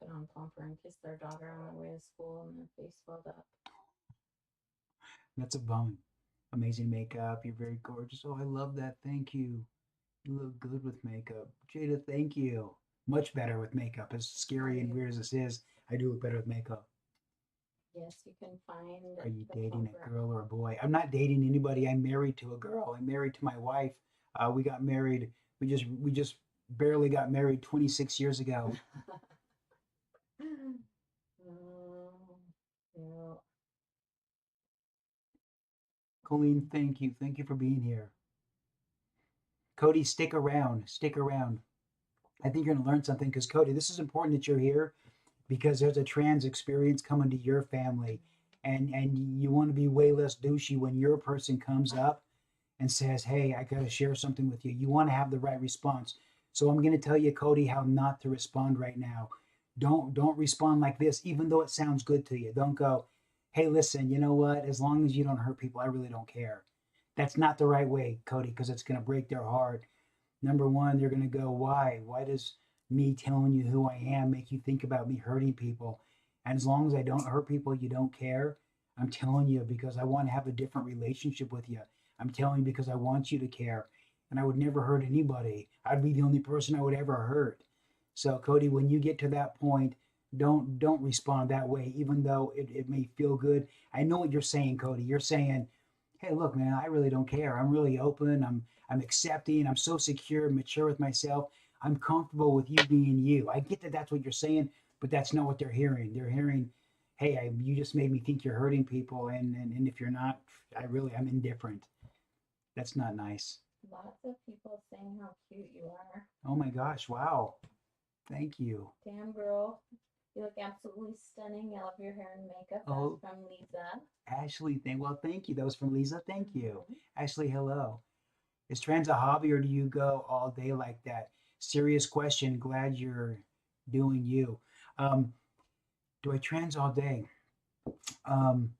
put on Plumper and kissed their daughter on their way to school, and their face swelled up. That's a bum. Amazing makeup. You're very gorgeous. Oh, I love that. Thank you. You look good with makeup. Jada, thank you. Much better with makeup. As scary and weird as this is, I do look better with makeup. Yes, you can find. Are you dating a girl or a boy? I'm not dating anybody. I'm married to a girl. I'm married to my wife. We got married. We just barely got married 26 years ago. Colleen, thank you. Thank you for being here. Cody, stick around. Stick around. I think you're going to learn something because, Cody, this is important that you're here because there's a trans experience coming to your family. And you want to be way less douchey when your person comes up and says, hey, I got to share something with you. You want to have the right response. So I'm going to tell you, Cody, how not to respond right now. Don't respond like this, even though it sounds good to you. Don't go, hey, listen, you know what? As long as you don't hurt people, I really don't care. That's not the right way, Cody, because it's going to break their heart. Number one, they're going to go, why? Why does me telling you who I am make you think about me hurting people? And as long as I don't hurt people, you don't care. I'm telling you because I want to have a different relationship with you. I'm telling you because I want you to care. And I would never hurt anybody. I'd be the only person I would ever hurt. So Cody, when you get to that point, don't respond that way, even though it may feel good. I know what you're saying, Cody. You're saying, hey, look, man, I really don't care. I'm really open. I'm accepting. I'm so secure, mature with myself. I'm comfortable with you being you. I get that that's what you're saying, but that's not what they're hearing. They're hearing, hey, you just made me think you're hurting people, and if you're not, I'm indifferent. That's not nice. Lots of people saying how cute you are. Oh my gosh, wow. Thank you. Damn, girl. You look absolutely stunning. I love your hair and makeup. Oh. That's from Lisa. Ashley, thank you. That was from Lisa. Thank you. Ashley, hello. Is trans a hobby or do you go all day like that? Serious question. Glad you're doing you. Do I trans all day? Um,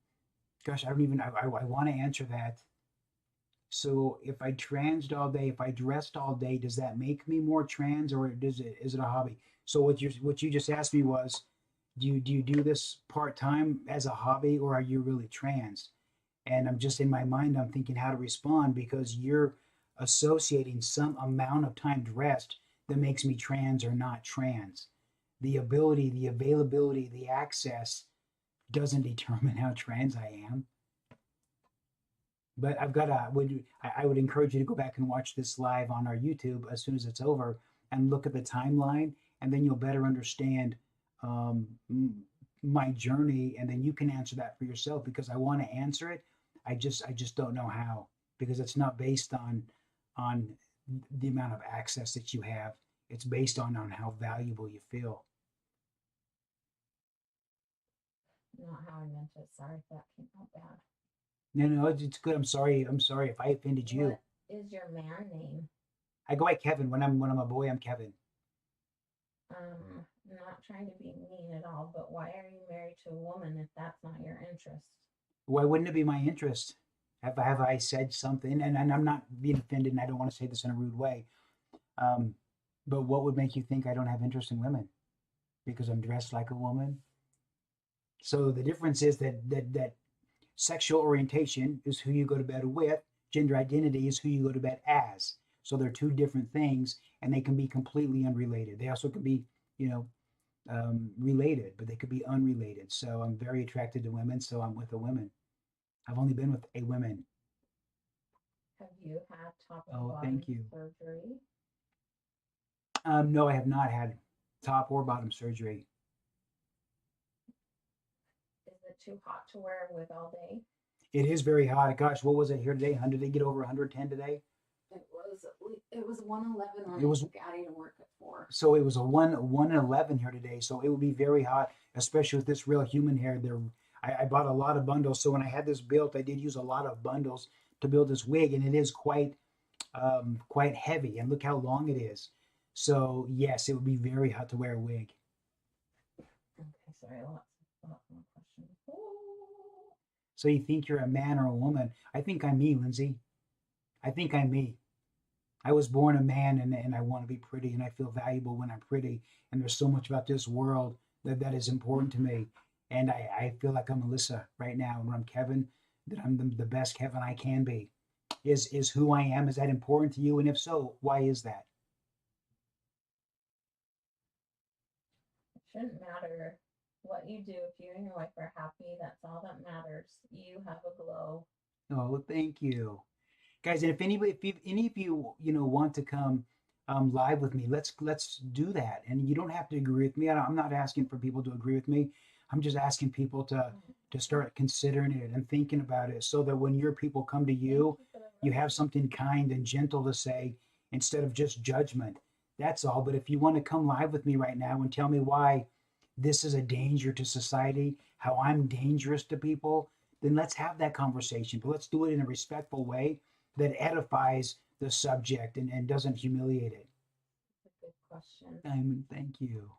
gosh, I don't even, I want to answer that. So if I transed all day, if I dressed all day, does that make me more trans or is it a hobby? So what you just asked me was, do you do this part time as a hobby or are you really trans? And I'm just in my mind, I'm thinking how to respond because you're associating some amount of time dressed that makes me trans or not trans. The ability, the availability, the access doesn't determine how trans I am. But I would encourage you to go back and watch this live on our YouTube as soon as it's over and look at the timeline, and then you'll better understand um, my journey, and then you can answer that for yourself because I want to answer it. I just don't know how because it's not based on the amount of access that you have. It's based on how valuable you feel. Not how I meant it. Sorry if that came out bad. No, it's good. I'm sorry. I'm sorry if I offended you. What is your man name? I go by Kevin. When I'm a boy, I'm Kevin. Not trying to be mean at all, but why are you married to a woman if that's not your interest? Why wouldn't it be my interest? Have I said something? And I'm not being offended, and I don't want to say this in a rude way. But what would make you think I don't have interest in women? Because I'm dressed like a woman. So the difference is that sexual orientation is who you go to bed with. Gender identity is who you go to bed as. So they're two different things, and they can be completely unrelated. They also can be, related, but they could be unrelated. So I'm very attracted to women, so I'm with a woman. I've only been with a woman. Have you had top and bottom thank you. surgery? No, I have not had top or bottom surgery. Is it too hot to wear a wig all day? It is very hot. Gosh, what was it here today? Did they get over 110 today? It was 111 when It was I took Addie to work at 4. So it was a 111 here today. So it would be very hot, especially with this real human hair. I bought a lot of bundles. So when I had this built, I did use a lot of bundles to build this wig, and it is quite heavy. And look how long it is. So yes, it would be very hot to wear a wig. Okay, sorry, lots more questions. So you think you're a man or a woman? I think I'm me, Lindsay. I think I'm me. I was born a man and I want to be pretty and I feel valuable when I'm pretty. And there's so much about this world that is important to me. And I feel like I'm Allyssa right now. And when I'm Kevin, that I'm the best Kevin I can be. Is who I am, is that important to you? And if so, why is that? It shouldn't matter what you do. If you and your wife are happy, that's all that matters. You have a glow. Oh, thank you. Guys, and if any of you want to come live with me, let's do that. And you don't have to agree with me. I'm not asking for people to agree with me. I'm just asking people to start considering it and thinking about it so that when your people come to you, you have something kind and gentle to say instead of just judgment. That's all. But if you want to come live with me right now and tell me why this is a danger to society, how I'm dangerous to people, then let's have that conversation. But let's do it in a respectful way that edifies the subject and doesn't humiliate it. That's a good question. Thank you.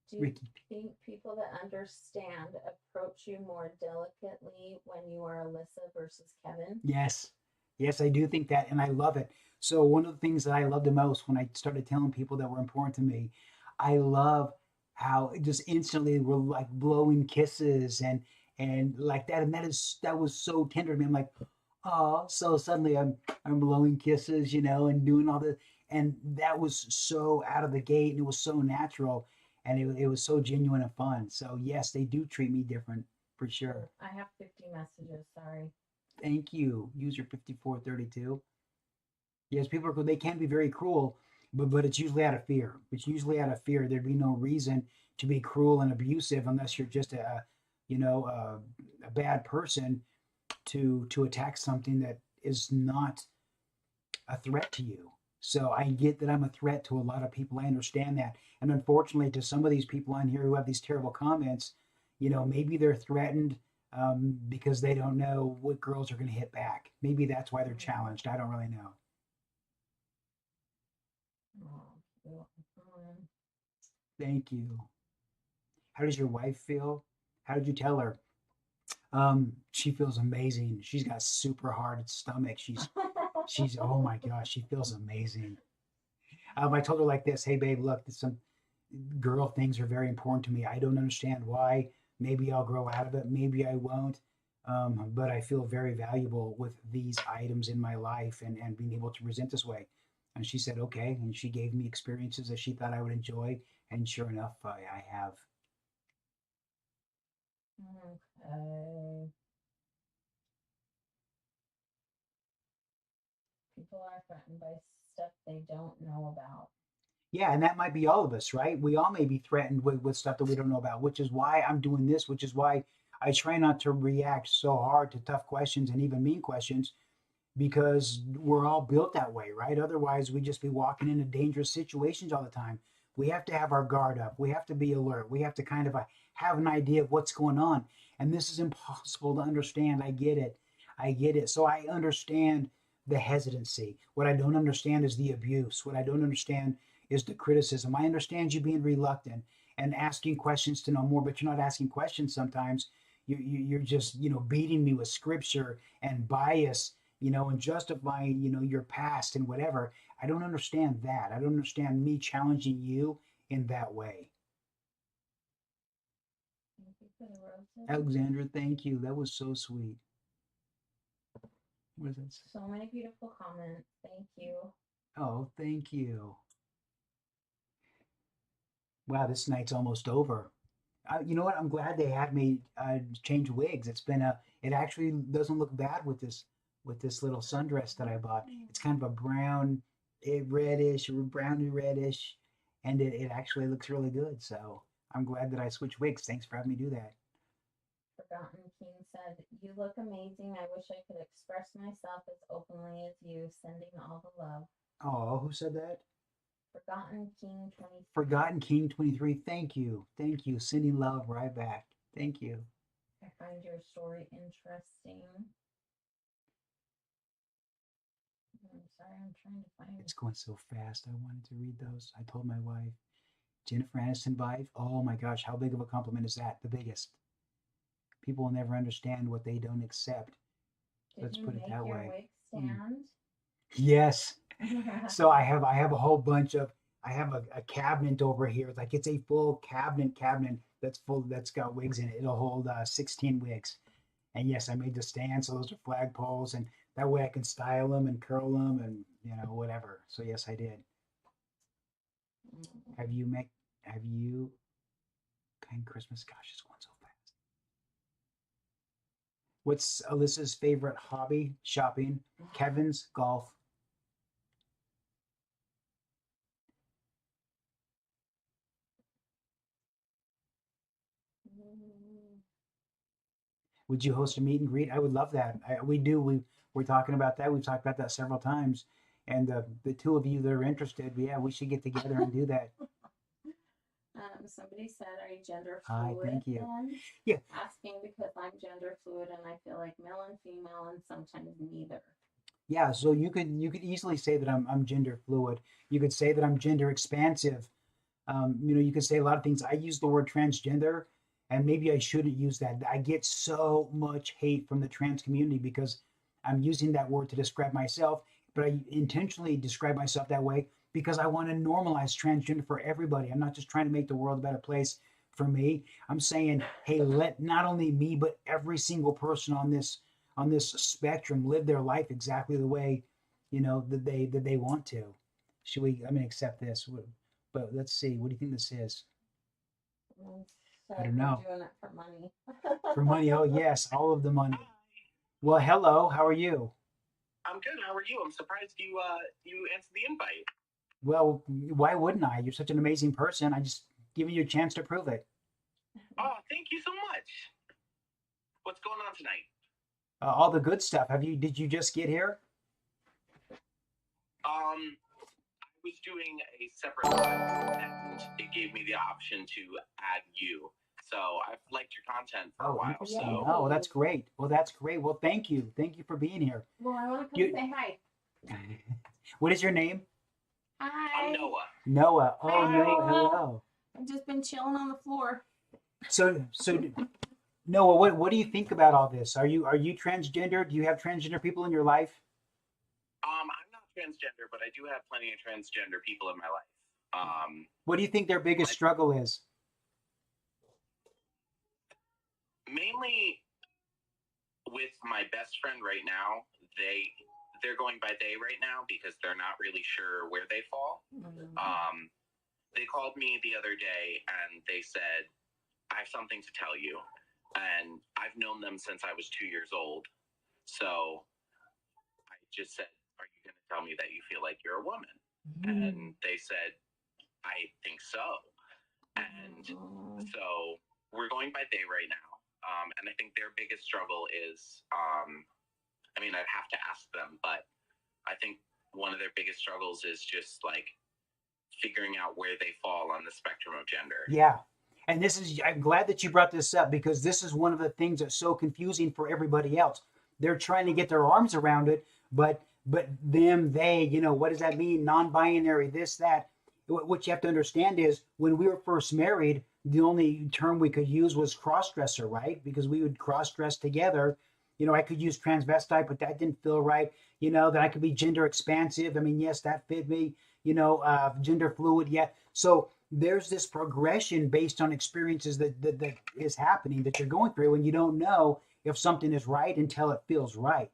Do you Ricky. think people that understand approach you more delicately when you are Allyssa versus Kevin? Yes. Yes, I do think that, and I love it. So one of the things that I love the most when I started telling people that were important to me, I love how it just instantly we're like blowing kisses and like that, and that was so tender to me. I'm like, oh, so suddenly I'm blowing kisses, and doing all the, and that was so out of the gate, and it was so natural, and it was so genuine and fun. So yes, they do treat me different for sure. I have 50 messages. Sorry. Thank you, user 5432. Yes, people are they can be very cruel, but it's usually out of fear. It's usually out of fear. There'd be no reason to be cruel and abusive unless you're just a bad person to attack something that is not a threat to you. So I get that I'm a threat to a lot of people. I understand that, and unfortunately, to some of these people on here who have these terrible comments, maybe they're threatened because they don't know what girls are going to hit back. Maybe that's why they're challenged. I don't really know. Thank you. How does your wife feel? How did you tell her? She feels amazing. She's got super hard stomach. She's oh my gosh, she feels amazing. I told her like this, hey babe, look, some girl things are very important to me. I don't understand why. Maybe I'll grow out of it. Maybe I won't. But I feel very valuable with these items in my life and being able to present this way. And she said, okay. And she gave me experiences that she thought I would enjoy. And sure enough, I have. Okay. People are threatened by stuff they don't know about. Yeah, and that might be all of us, right? We all may be threatened with stuff that we don't know about, which is why I'm doing this, which is why I try not to react so hard to tough questions and even mean questions because we're all built that way, right? Otherwise, we'd just be walking into dangerous situations all the time. We have to have our guard up. We have to be alert. We have to kind of have an idea of what's going on. And this is impossible to understand. I get it. I get it. So I understand the hesitancy. What I don't understand is the abuse. What I don't understand is the criticism. I understand you being reluctant and asking questions to know more, but you're not asking questions sometimes. You're just, beating me with scripture and bias, and justifying, your past and whatever. I don't understand that. I don't understand me challenging you in that way. Thank you for the roses. Alexandra, thank you. That was so sweet. What is that? So many beautiful comments. Thank you. Oh, thank you. Wow, this night's almost over. You know what? I'm glad they had me change wigs. It actually doesn't look bad with this little sundress that I bought. It's kind of a brown, reddish, browny reddish, and it actually looks really good. So I'm glad that I switched wigs. Thanks for having me do that. Forgotten King said, "You look amazing. I wish I could express myself as openly as you. Sending all the love." Oh, who said that? Forgotten King 23. Forgotten King 23. Thank you. Thank you. Sending love right back. Thank you. I find your story interesting. I'm sorry, I'm trying to find It's going so fast. I wanted to read those. I told my wife. Jennifer Aniston wife. Oh my gosh, how big of a compliment is that? The biggest. People will never understand what they don't accept. Let's put it that way. Wig stand? Yes. So I have a whole bunch of I have a cabinet over here. Like it's a full cabinet that's full that's got wigs in it. It'll hold 16 wigs. And yes, I made the stand, so those are flagpoles, and that way I can style them and curl them and whatever. So yes, I did. Have you kind Christmas? Gosh, it's going so fast. What's Alyssa's favorite hobby? Shopping. Kevin's golf. Would you host a meet and greet? I would love that. We do. We're talking about that. We've talked about that several times. And the two of you that are interested, yeah, we should get together and do that. Somebody said, "Are you gender Hi, fluid?" thank you. Then? Yeah. Asking because I'm gender fluid and I feel like male and female and sometimes neither. Yeah, so you could easily say that I'm gender fluid. You could say that I'm gender expansive. You could say a lot of things. I use the word transgender, and maybe I shouldn't use that. I get so much hate from the trans community because I'm using that word to describe myself, but I intentionally describe myself that way because I want to normalize transgender for everybody. I'm not just trying to make the world a better place for me. I'm saying, hey, let not only me, but every single person on this spectrum live their life exactly the way, that they want to. Should we? I'm gonna accept this, but let's see. What do you think this is? So I don't know. I'm doing it for money. For money? Oh yes, all of the money. Well, hello. How are you? I'm good. How are you? I'm surprised you answered the invite. Well, why wouldn't I? You're such an amazing person. I just giving you a chance to prove it. Oh, thank you so much. What's going on tonight? All the good stuff. Did you just get here? I was doing a separate live, and it gave me the option to add you. So I've liked your content for a while. Interesting. So Oh, that's great. Well, that's great. Well, thank you. Thank you for being here. Well, I want to come say hi. What is your name? Hi. I'm Noah. Noah. Oh, Hi, Noah. Noah. Hello. I've just been chilling on the floor. So Noah, what do you think about all this? Are you transgender? Do you have transgender people in your life? I'm not transgender, but I do have plenty of transgender people in my life. What do you think their biggest struggle is? Mainly with my best friend right now, they're going by they right now because they're not really sure where they fall. Mm-hmm. They called me the other day and they said, I have something to tell you. And I've known them since I was 2 years old. So I just said, are you going to tell me that you feel like you're a woman? Mm-hmm. And they said, I think so. And so we're going by they right now. And I think their biggest struggle is, I'd have to ask them, but I think one of their biggest struggles is just like figuring out where they fall on the spectrum of gender. Yeah. And I'm glad that you brought this up because this is one of the things that's so confusing for everybody else. They're trying to get their arms around it, but them, they, what does that mean? Non-binary, this, that. What you have to understand is when we were first married, the only term we could use was cross-dresser, right? Because we would cross-dress together. I could use transvestite, but that didn't feel right. Then I could be gender expansive. Yes, that fit me. Gender fluid, yeah. So there's this progression based on experiences that is happening that you're going through, and you don't know if something is right until it feels right.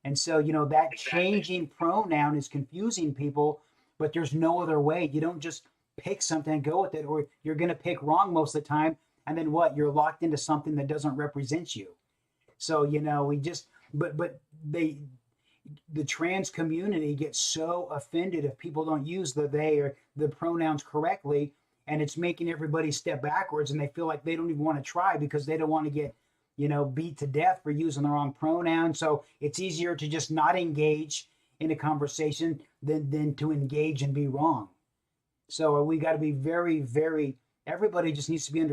And so, that changing pronoun is confusing people, but there's no other way. You don't just pick something and go with it, or you're going to pick wrong most of the time. And then what? You're locked into something that doesn't represent you. So, the trans community gets so offended if people don't use the they or the pronouns correctly, and it's making everybody step backwards, and they feel like they don't even want to try because they don't want to get, beat to death for using the wrong pronoun. So it's easier to just not engage in a conversation than to engage and be wrong. So we got to be very, very, everybody just needs to be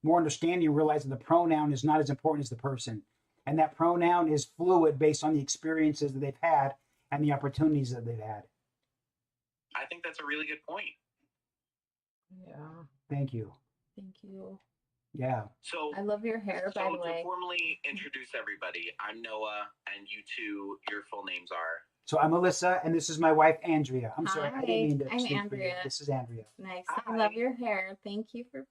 more understanding and realize that the pronoun is not as important as the person. And that pronoun is fluid based on the experiences that they've had and the opportunities that they've had. I think that's a really good point. Yeah. Thank you. Thank you. Yeah. So I love your hair, by the way. To formally introduce everybody, I'm Noah, and you two, your full names are? So I'm Allyssa, and this is my wife, Andrea. I'm sorry, Hi, I didn't mean to I'm speak Andrea. for you. This is Andrea. Nice. Hi. I love your hair. Thank you for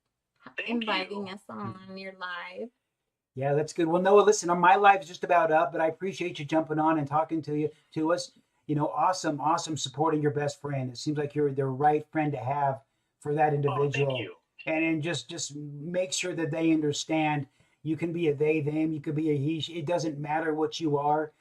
inviting us on your live. Yeah, that's good. Well, Noah, listen, my live's just about up, but I appreciate you jumping on and talking to us. Awesome supporting your best friend. It seems like you're the right friend to have for that individual. Oh, thank you. And just make sure that they understand you can be a they, them, you could be a he. It doesn't matter what you are.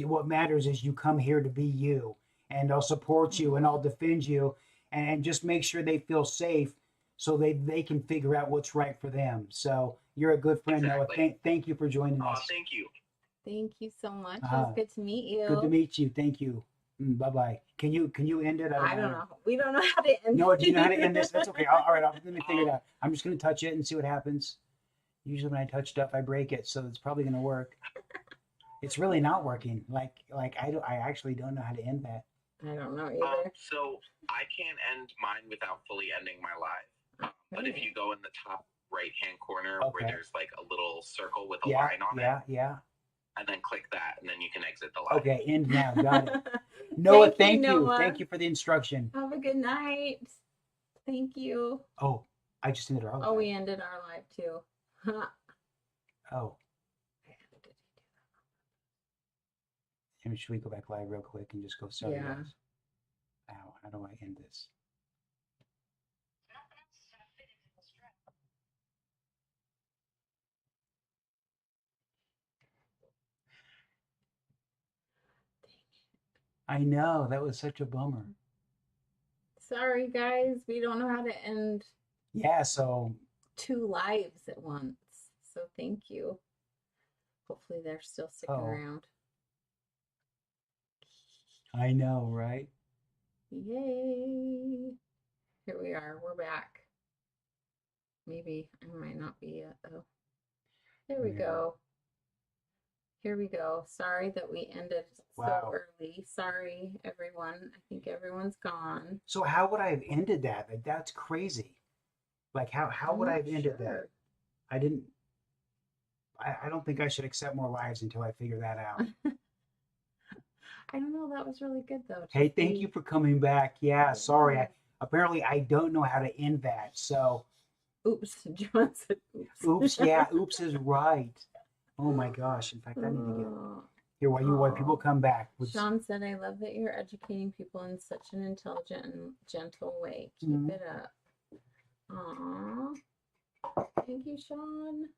What matters is you come here to be you, and I'll support you and I'll defend you, and just make sure they feel safe so they can figure out what's right for them. So you're a good friend, Noah. Thank you for joining us. Thank you. Thank you so much. It was good to meet you. Good to meet you. Thank you. Bye bye. Can you end it? I don't know. We don't know how to end. No, do you know how to end this? That's okay. All right, let me figure it out. I'm just gonna touch it and see what happens. Usually when I touch stuff, I break it, so it's probably gonna work. It's really not working. Like I actually don't know how to end that. I don't know either. So I can't end mine without fully ending my live. But if you go in the top right-hand corner where there's like a little circle with a line on it. Yeah. And then click that, and then you can exit the live. Okay, end now. Got it. Noah, thank you. Noah. Thank you for the instruction. Have a good night. Thank you. Oh, I just ended our live. Oh, we ended our live too. Oh. Should we go back live real quick and just go start? Yeah. How do I end this? I know, that was such a bummer. Sorry, guys. We don't know how to end. Yeah, so 2 lives at once. So thank you. Hopefully they're still sticking around. I know, right? Yay. Here we are. We're back. Maybe I might not be yet, though. There we go. Here we go. Sorry that we ended so early. Sorry, everyone. I think everyone's gone. So how would I have ended that? Like, that's crazy. Like, how would I have ended that? I didn't. I don't think I should accept more lives until I figure that out. I don't know. That was really good, though. Hey, thank you for coming back. Yeah, sorry. Apparently, I don't know how to end that. So. Oops. John said oops. Oops. Yeah, oops is right. Oh my gosh. In fact, I need to get here while people come back. Sean said, I love that you're educating people in such an intelligent and gentle way. Keep it up. Aww. Thank you, Sean.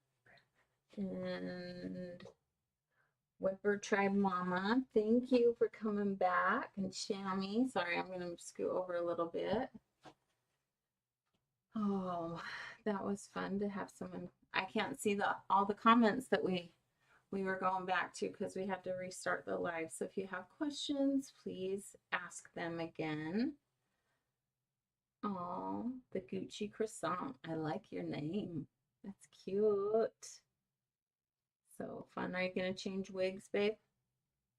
And Whipper Tribe Mama, thank you for coming back. And Shammy, sorry, I'm going to scoot over a little bit. Oh, that was fun to have someone. I can't see all the comments that we were going back to because we had to restart the live. So if you have questions, please ask them again. Oh, the Gucci croissant. I like your name. That's cute. So fun. Are you going to change wigs, babe?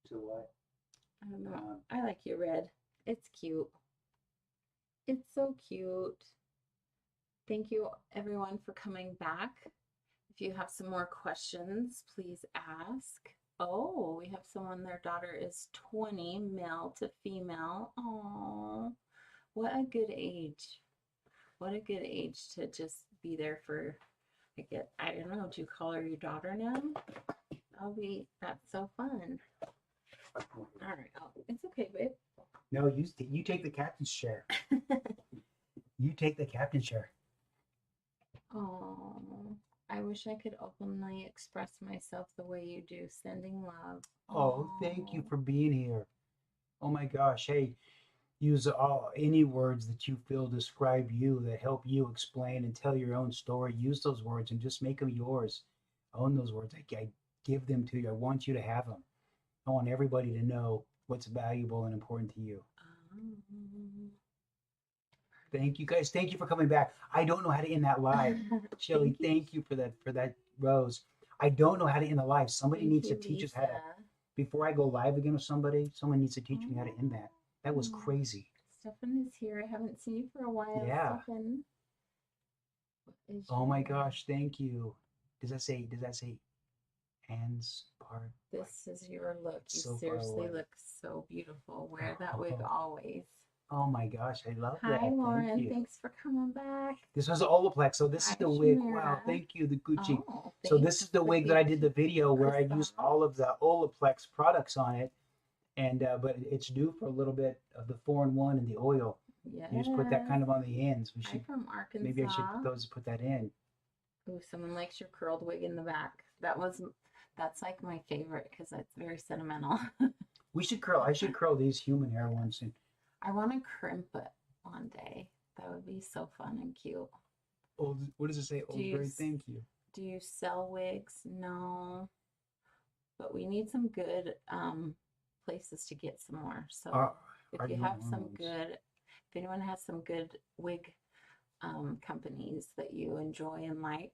To what? I don't know. I like your red. It's cute. It's so cute. Thank you, everyone, for coming back. If you have some more questions, please ask. Oh, we have someone, their daughter is 20, male to female. Oh, what a good age. What a good age to just be there for, I don't know, do you call her your daughter now? That's so fun. All right, it's okay, babe. No, you take the captain's chair. You take the captain's chair. Oh, I wish I could openly express myself the way you do. Sending love. Oh, thank you for being here. Oh my gosh. Hey, use any words that you feel describe you, that help you explain and tell your own story. Use those words and just make them yours. Own those words. I give them to you. I want you to have them. I want everybody to know what's valuable and important to you. Thank you guys. Thank you for coming back. I don't know how to end that live. Shelly, thank you for that rose. I don't know how to end the live. Somebody needs to teach us how to. Before I go live again with somebody, someone needs to teach me how to end that. That was crazy. Stefan is here. I haven't seen you for a while. Yeah. Stefan. Oh my gosh, thank you. Does that say Anne's part? This is your look. You So seriously look so beautiful. Wear that wig always. Oh my gosh, I love that. Hi, Lauren. Thank you. Thanks for coming back. This was the Olaplex. So this is the wig. Wow, thank you, the Gucci. So this is the wig that I did the video where I used all of the Olaplex products on it. And but it's due for a little bit of the 4-in-1 and the oil. Yeah. You just put that kind of on the ends. I'm from Arkansas. Maybe I should put that in. Oh, someone likes your curled wig in the back. That's like my favorite because it's very sentimental. I should curl these human hair ones soon. I want to crimp it one day. That would be so fun and cute. What does it say? Do you Oldbury, s- thank you. Do you sell wigs? No. But we need some good places to get some more. So if you have some good, if anyone has some good wig companies that you enjoy and like,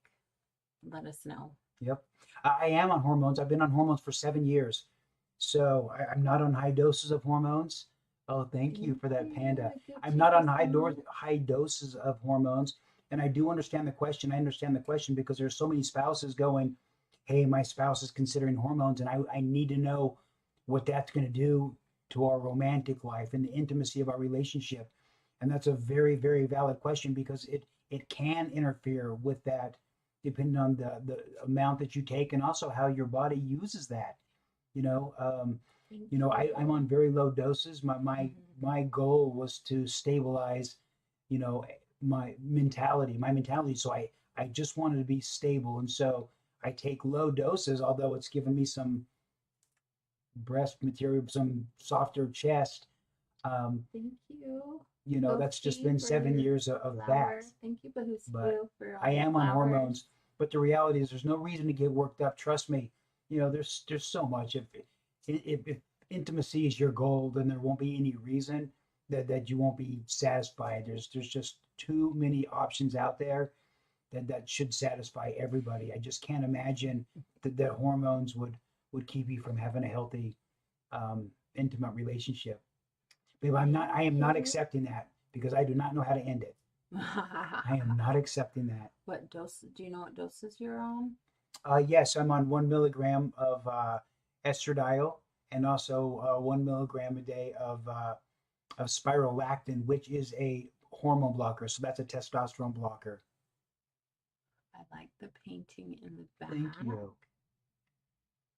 let us know. Yep. I am on hormones. I've been on hormones for 7 years. So I'm not on high doses of hormones. Oh, thank you for that, Panda. I'm not on high doses of hormones. And I do understand the question. I understand the question because there's so many spouses going, hey, my spouse is considering hormones, and I need to know what that's going to do to our romantic life and the intimacy of our relationship. And that's a very, very valid question because it can interfere with that depending on the amount that you take and also how your body uses that. You know, I'm on very low doses. My goal was to stabilize, my mentality. So I just wanted to be stable, and so I take low doses. Although it's given me some breast material, some softer chest. Thank you. That's just been 7 years of that. Thank you, Bahuski, for all I am on flowers. hormones, but the reality is there's no reason to get worked up. Trust me. There's so much. If intimacy is your goal, then there won't be any reason that you won't be satisfied. There's just too many options out there that should satisfy everybody. I just can't imagine that hormones would keep you from having a healthy, intimate relationship. Babe, I am not accepting that because I do not know how to end it. I am not accepting that. What dose? Do you know what doses you're on? Yes, I'm on 1 milligram of estradiol and also 1 milligram a day of spirolactin, which is a hormone blocker. So that's a testosterone blocker. I like the painting in the back. Thank you.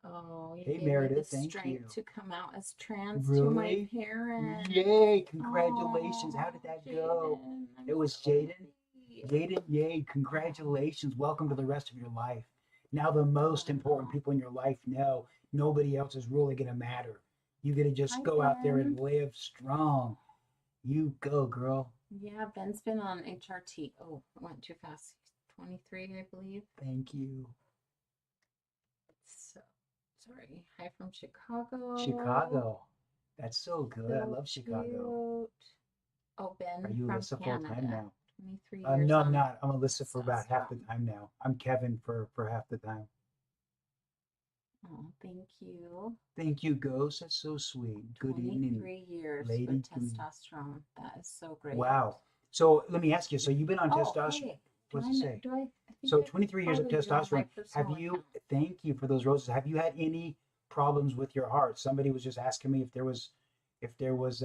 Oh, you Hey, gave Meredith, me the thank strength you. to come out as trans Really? to my parents. Yay, congratulations. How did that go? Jaden, It was so Jaden? happy. Jaden, yay, congratulations. Welcome to the rest of your life. Now the most important people in your life know nobody else is really going to matter. You got to just Hi, go out there Ben. and live strong. You go, girl. Yeah, Ben's been on HRT. Oh, I went too fast. 23, I believe. Thank you. So, sorry. Hi from Chicago. Chicago. That's so good. So I love Chicago. cute. Oh, Ben Are you from Alyssa full Canada. time now? 23 years No, on I'm not. I'm Alyssa for about half the testosterone. time now. I'm Kevin for half the time. Oh, thank you. Thank you, Ghost. That's so sweet. Good 23 evening, years lady. for testosterone. That is so great. Wow. So let me ask you. So you've been on Oh, testosterone. hey. What's it say? I think So I 23 years of followed you on my testosterone. Have personal you? account. Thank you for those roses. Have you had any problems with your heart? Somebody was just asking me if there was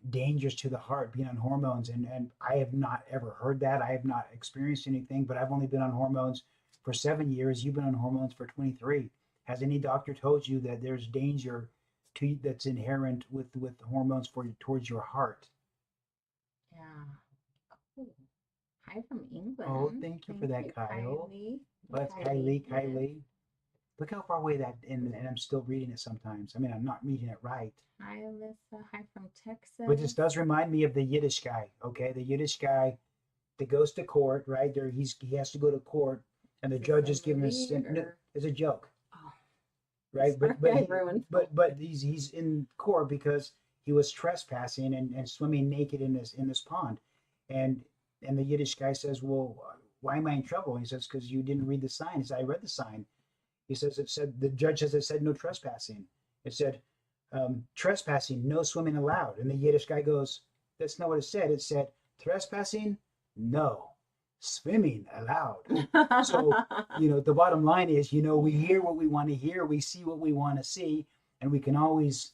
dangers to the heart being on hormones, and I have not ever heard that. I have not experienced anything, but I've only been on hormones for 7 years. You've been on hormones for 23. Has any doctor told you that there's danger that's inherent with hormones towards your heart? Yeah. Oh, hi from England. Oh, thank you for that, Kyle. Kylie. That's Kylie. Look how far away that, and I'm still reading it sometimes. I mean, I'm not reading it right. Hi, Alyssa. Hi from Texas. But this does remind me of the Yiddish guy, okay? The Yiddish guy that goes to court, right? He has to go to court, and the judge is giving his sentence. No, it's a joke, right? But he's in court because he was trespassing and swimming naked in this pond, and the Yiddish guy says, "Well, why am I in trouble?" And he says, "Because you didn't read the sign." He said, "I read the sign." He says, the judge says it said no trespassing. It said, trespassing, no swimming allowed. And the Yiddish guy goes, that's not what it said. It said, trespassing, no. Swimming allowed. So, the bottom line is, we hear what we want to hear. We see what we want to see. And we can always,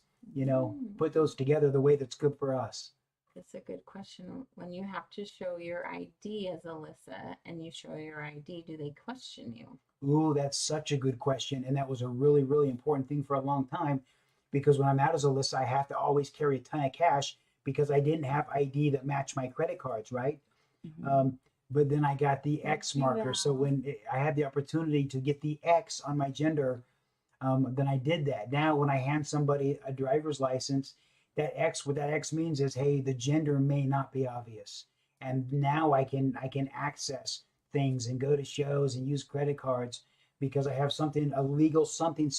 put those together the way that's good for us. It's a good question. When you have to show your ID as Alyssa and you show your ID, do they question you? Ooh, that's such a good question. And that was a really, really important thing for a long time, because when I'm out as Alyssa, I have to always carry a ton of cash because I didn't have ID that matched my credit cards, right? Mm-hmm. But then I got the X marker. So when I had the opportunity to get the X on my gender, then I did that. Now, when I hand somebody a driver's license, what that X means is, hey, the gender may not be obvious. and now I can access things and go to shows and use credit cards because I have something, a legal something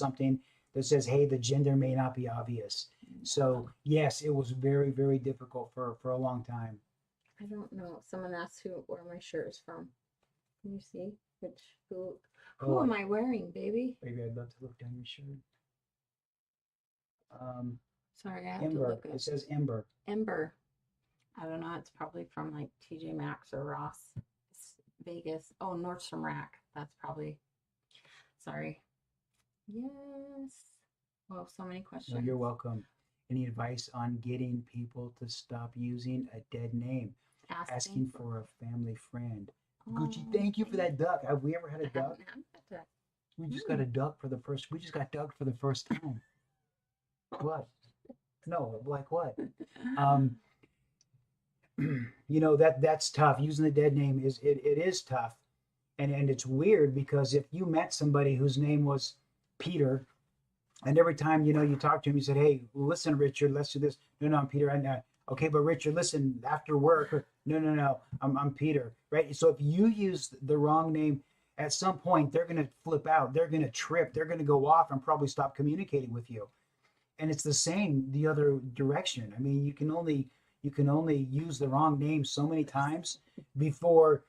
that says, hey, the gender may not be obvious. So yes, it was very, very difficult for a long time. I don't know. Someone asked where my shirt is from. Can you see who am I wearing, baby? Baby, I'd love to look down your shirt. Sorry, I have Ember. to look at It says Ember. Ember. I don't know. It's probably from like TJ Maxx or Ross. It's Vegas. Oh, Nordstrom Rack. That's probably. Sorry. Yes. Well, so many questions. No, you're welcome. Any advice on getting people to stop using a dead name? Asking for a family friend. Gucci, thank you for that duck. Have we ever had a duck? We just got a duck for the first. We just got ducked for the first time. What? No, like what? That's tough. Using the dead name it is tough, and it's weird because if you met somebody whose name was Peter, and every time you talk to him, you said, "Hey, listen, Richard, let's do this." No, I'm Peter. Okay, but Richard, listen, after work. No, I'm Peter, right? So if you use the wrong name, at some point they're gonna flip out. They're gonna trip. They're gonna go off and probably stop communicating with you. And it's the same the other direction. I mean, you can only use the wrong name so many times before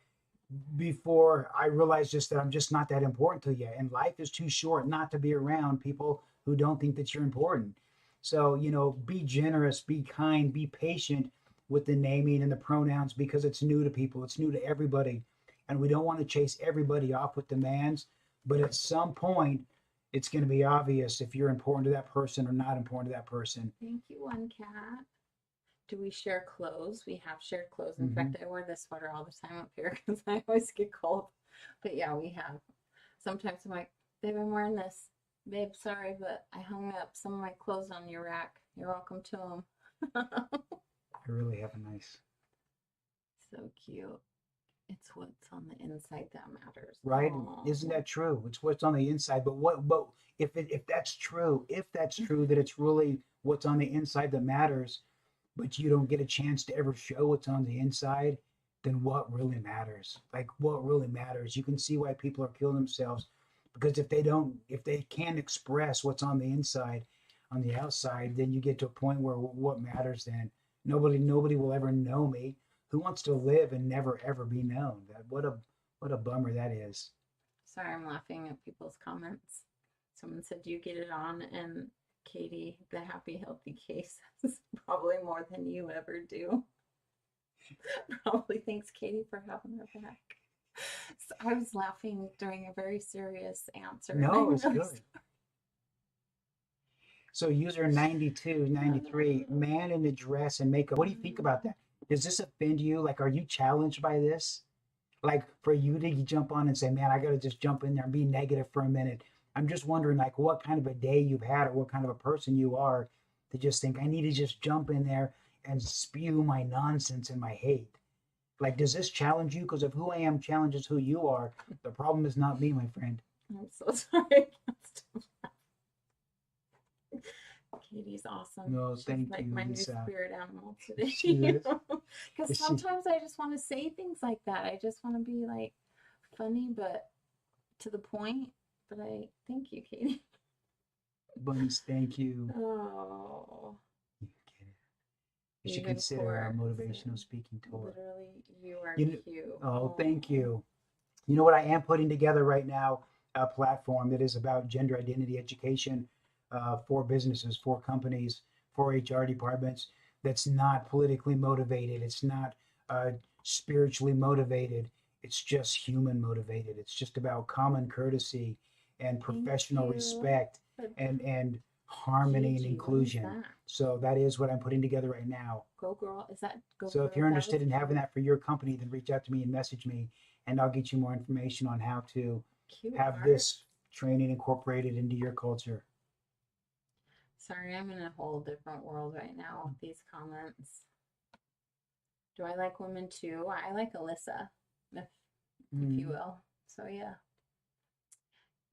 I realize just that I'm just not that important to you. And life is too short not to be around people who don't think that you're important. So, be generous, be kind, be patient with the naming and the pronouns because it's new to people, it's new to everybody. And we don't want to chase everybody off with demands. But at some point, it's going to be obvious if you're important to that person or not important to that person. Thank you, One Cat. Do we share clothes? We have shared clothes. In fact, I wear this sweater all the time up here because I always get cold. But yeah, we have. Sometimes I'm like, babe, I'm wearing this. Babe, sorry, but I hung up some of my clothes on your rack. You're welcome to them. I really have a nice. So cute. It's what's on the inside that matters. Right? Aww. Isn't that true? It's what's on the inside. But if that's true, that it's really what's on the inside that matters, but you don't get a chance to ever show what's on the inside, then what really matters? Like what really matters? You can see why people are killing themselves because if they can't express what's on the inside, on the outside, then you get to a point where what matters then? Nobody will ever know me. Who wants to live and never ever be known? What a bummer that is. Sorry, I'm laughing at people's comments. Someone said, "Do you get it on?" And Katie, the happy, healthy case, says, probably more than you ever do. Probably thanks, Katie, for having her back. So I was laughing during a very serious answer. No, it's good. So user 92, 93, man in a dress and makeup. What do you think about that? Does this offend you? Like, are you challenged by this? Like, for you to jump on and say, man, I got to just jump in there and be negative for a minute. I'm just wondering, like, what kind of a day you've had or what kind of a person you are to just think, I need to just jump in there and spew my nonsense and my hate. Like, does this challenge you? Because if who I am challenges who you are, the problem is not me, my friend. I'm so sorry. Katie's awesome. No, thank like you, my Lisa. New spirit animal today. Because sometimes I just want to say things like that. I just want to be like funny, but to the point. But I thank you, Katie. Bunnies, thank you. Oh. You should consider our motivational speaking tour. Literally, you are cute. Oh, thank you. You know what I am putting together right now? A platform that is about gender identity education for businesses, for companies, for HR departments. That's not politically motivated. It's not spiritually motivated. It's just human motivated. It's just about common courtesy and professional respect and harmony and inclusion. So that is what I'm putting together right now. Go Girl. Is that Go So Girl? if you're interested in having that for your company, then reach out to me and message me, and I'll get you more information on how to have this training incorporated into your culture. Sorry, I'm in a whole different world right now with these comments. Do I like women too? I like Allyssa, if you will. So yeah.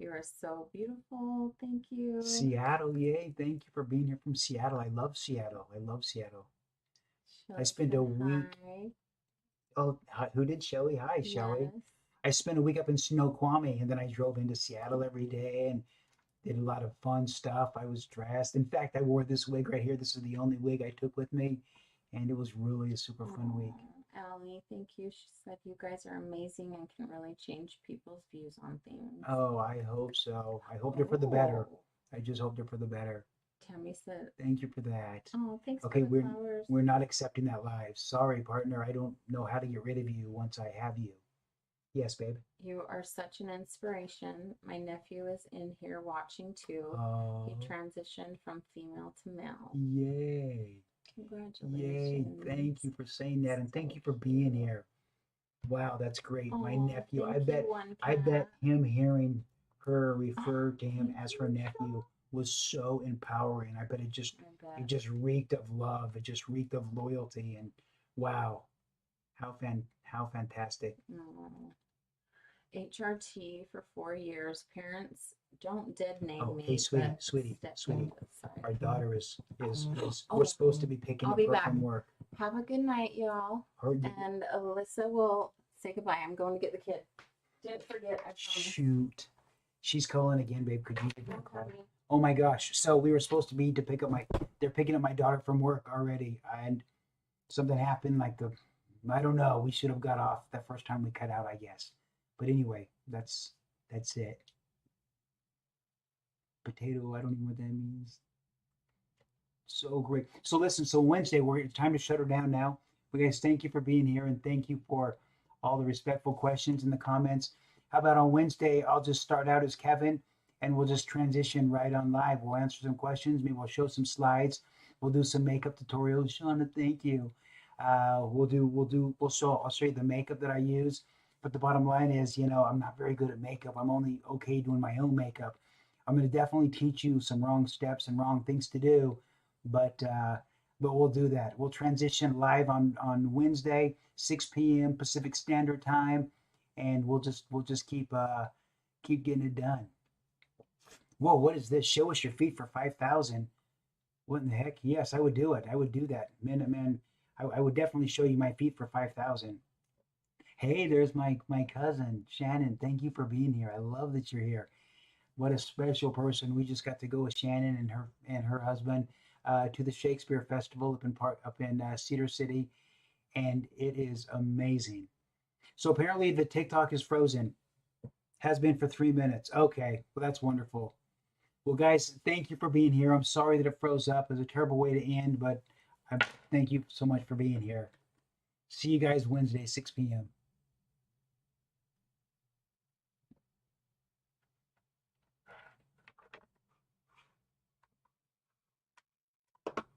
You are so beautiful. Thank you. Seattle, yay. Thank you for being here from Seattle. I love Seattle. I spent a week. Oh, who did? Shelly? Hi, Shelly. Yes. I spent a week up in Snoqualmie, and then I drove into Seattle every day and did a lot of fun stuff. I was dressed. In fact, I wore this wig right here. This is the only wig I took with me, and it was really a super fun week. Allie, thank you. She said you guys are amazing and can really change people's views on things. Oh, I hope so. I hope they're for the better. I just hope they're for the better. Tammy said, thank you for that. Oh, thanks okay, for the flowers. We're not accepting that live. Sorry, partner. I don't know how to get rid of you once I have you. Yes, babe. You are such an inspiration. My nephew is in here watching too. He transitioned from female to male. Yay. Congratulations. Yay. Thank you for saying that, and thank you for being here. Wow, that's great. My nephew. I bet him hearing her refer to him as her nephew was so empowering. I bet it just reeked of love. It just reeked of loyalty, and wow, how fantastic. HRT for 4 years. Parents, don't dead name me. Hey, sweetie. Our daughter is we're supposed to be picking up her from work. Have a good night, y'all. And Allyssa will say goodbye. I'm going to get the kid. Didn't forget. I promise. Shoot. She's calling again, babe. Could you give her a call? Oh my gosh. So we were supposed to be to pick up they're picking up my daughter from work already. And something happened I don't know. We should have got off the first time we cut out, I guess. But anyway, that's it. Potato, I don't even know what that means. So great. So listen, Wednesday, it's time to shut her down now. But guys, thank you for being here, and thank you for all the respectful questions in the comments. How about on Wednesday, I'll just start out as Kevin, and we'll just transition right on live. We'll answer some questions. Maybe we'll show some slides. We'll do some makeup tutorials. Shauna, thank you. I'll show you the makeup that I use. But the bottom line is, I'm not very good at makeup. I'm only okay doing my own makeup. I'm going to definitely teach you some wrong steps and wrong things to do, but we'll do that. We'll transition live on Wednesday, 6 p.m. Pacific Standard Time, and we'll just keep getting it done. Whoa, what is this? Show us your feet for 5,000. What in the heck? Yes, I would do it. I would do that. Man, I would definitely show you my feet for 5,000. Hey, there's my cousin, Shannon. Thank you for being here. I love that you're here. What a special person. We just got to go with Shannon and her husband to the Shakespeare Festival up in Cedar City, and it is amazing. So apparently the TikTok is frozen. Has been for 3 minutes. Okay, well, that's wonderful. Well, guys, thank you for being here. I'm sorry that it froze up. It was a terrible way to end, but thank you so much for being here. See you guys Wednesday, 6 p.m.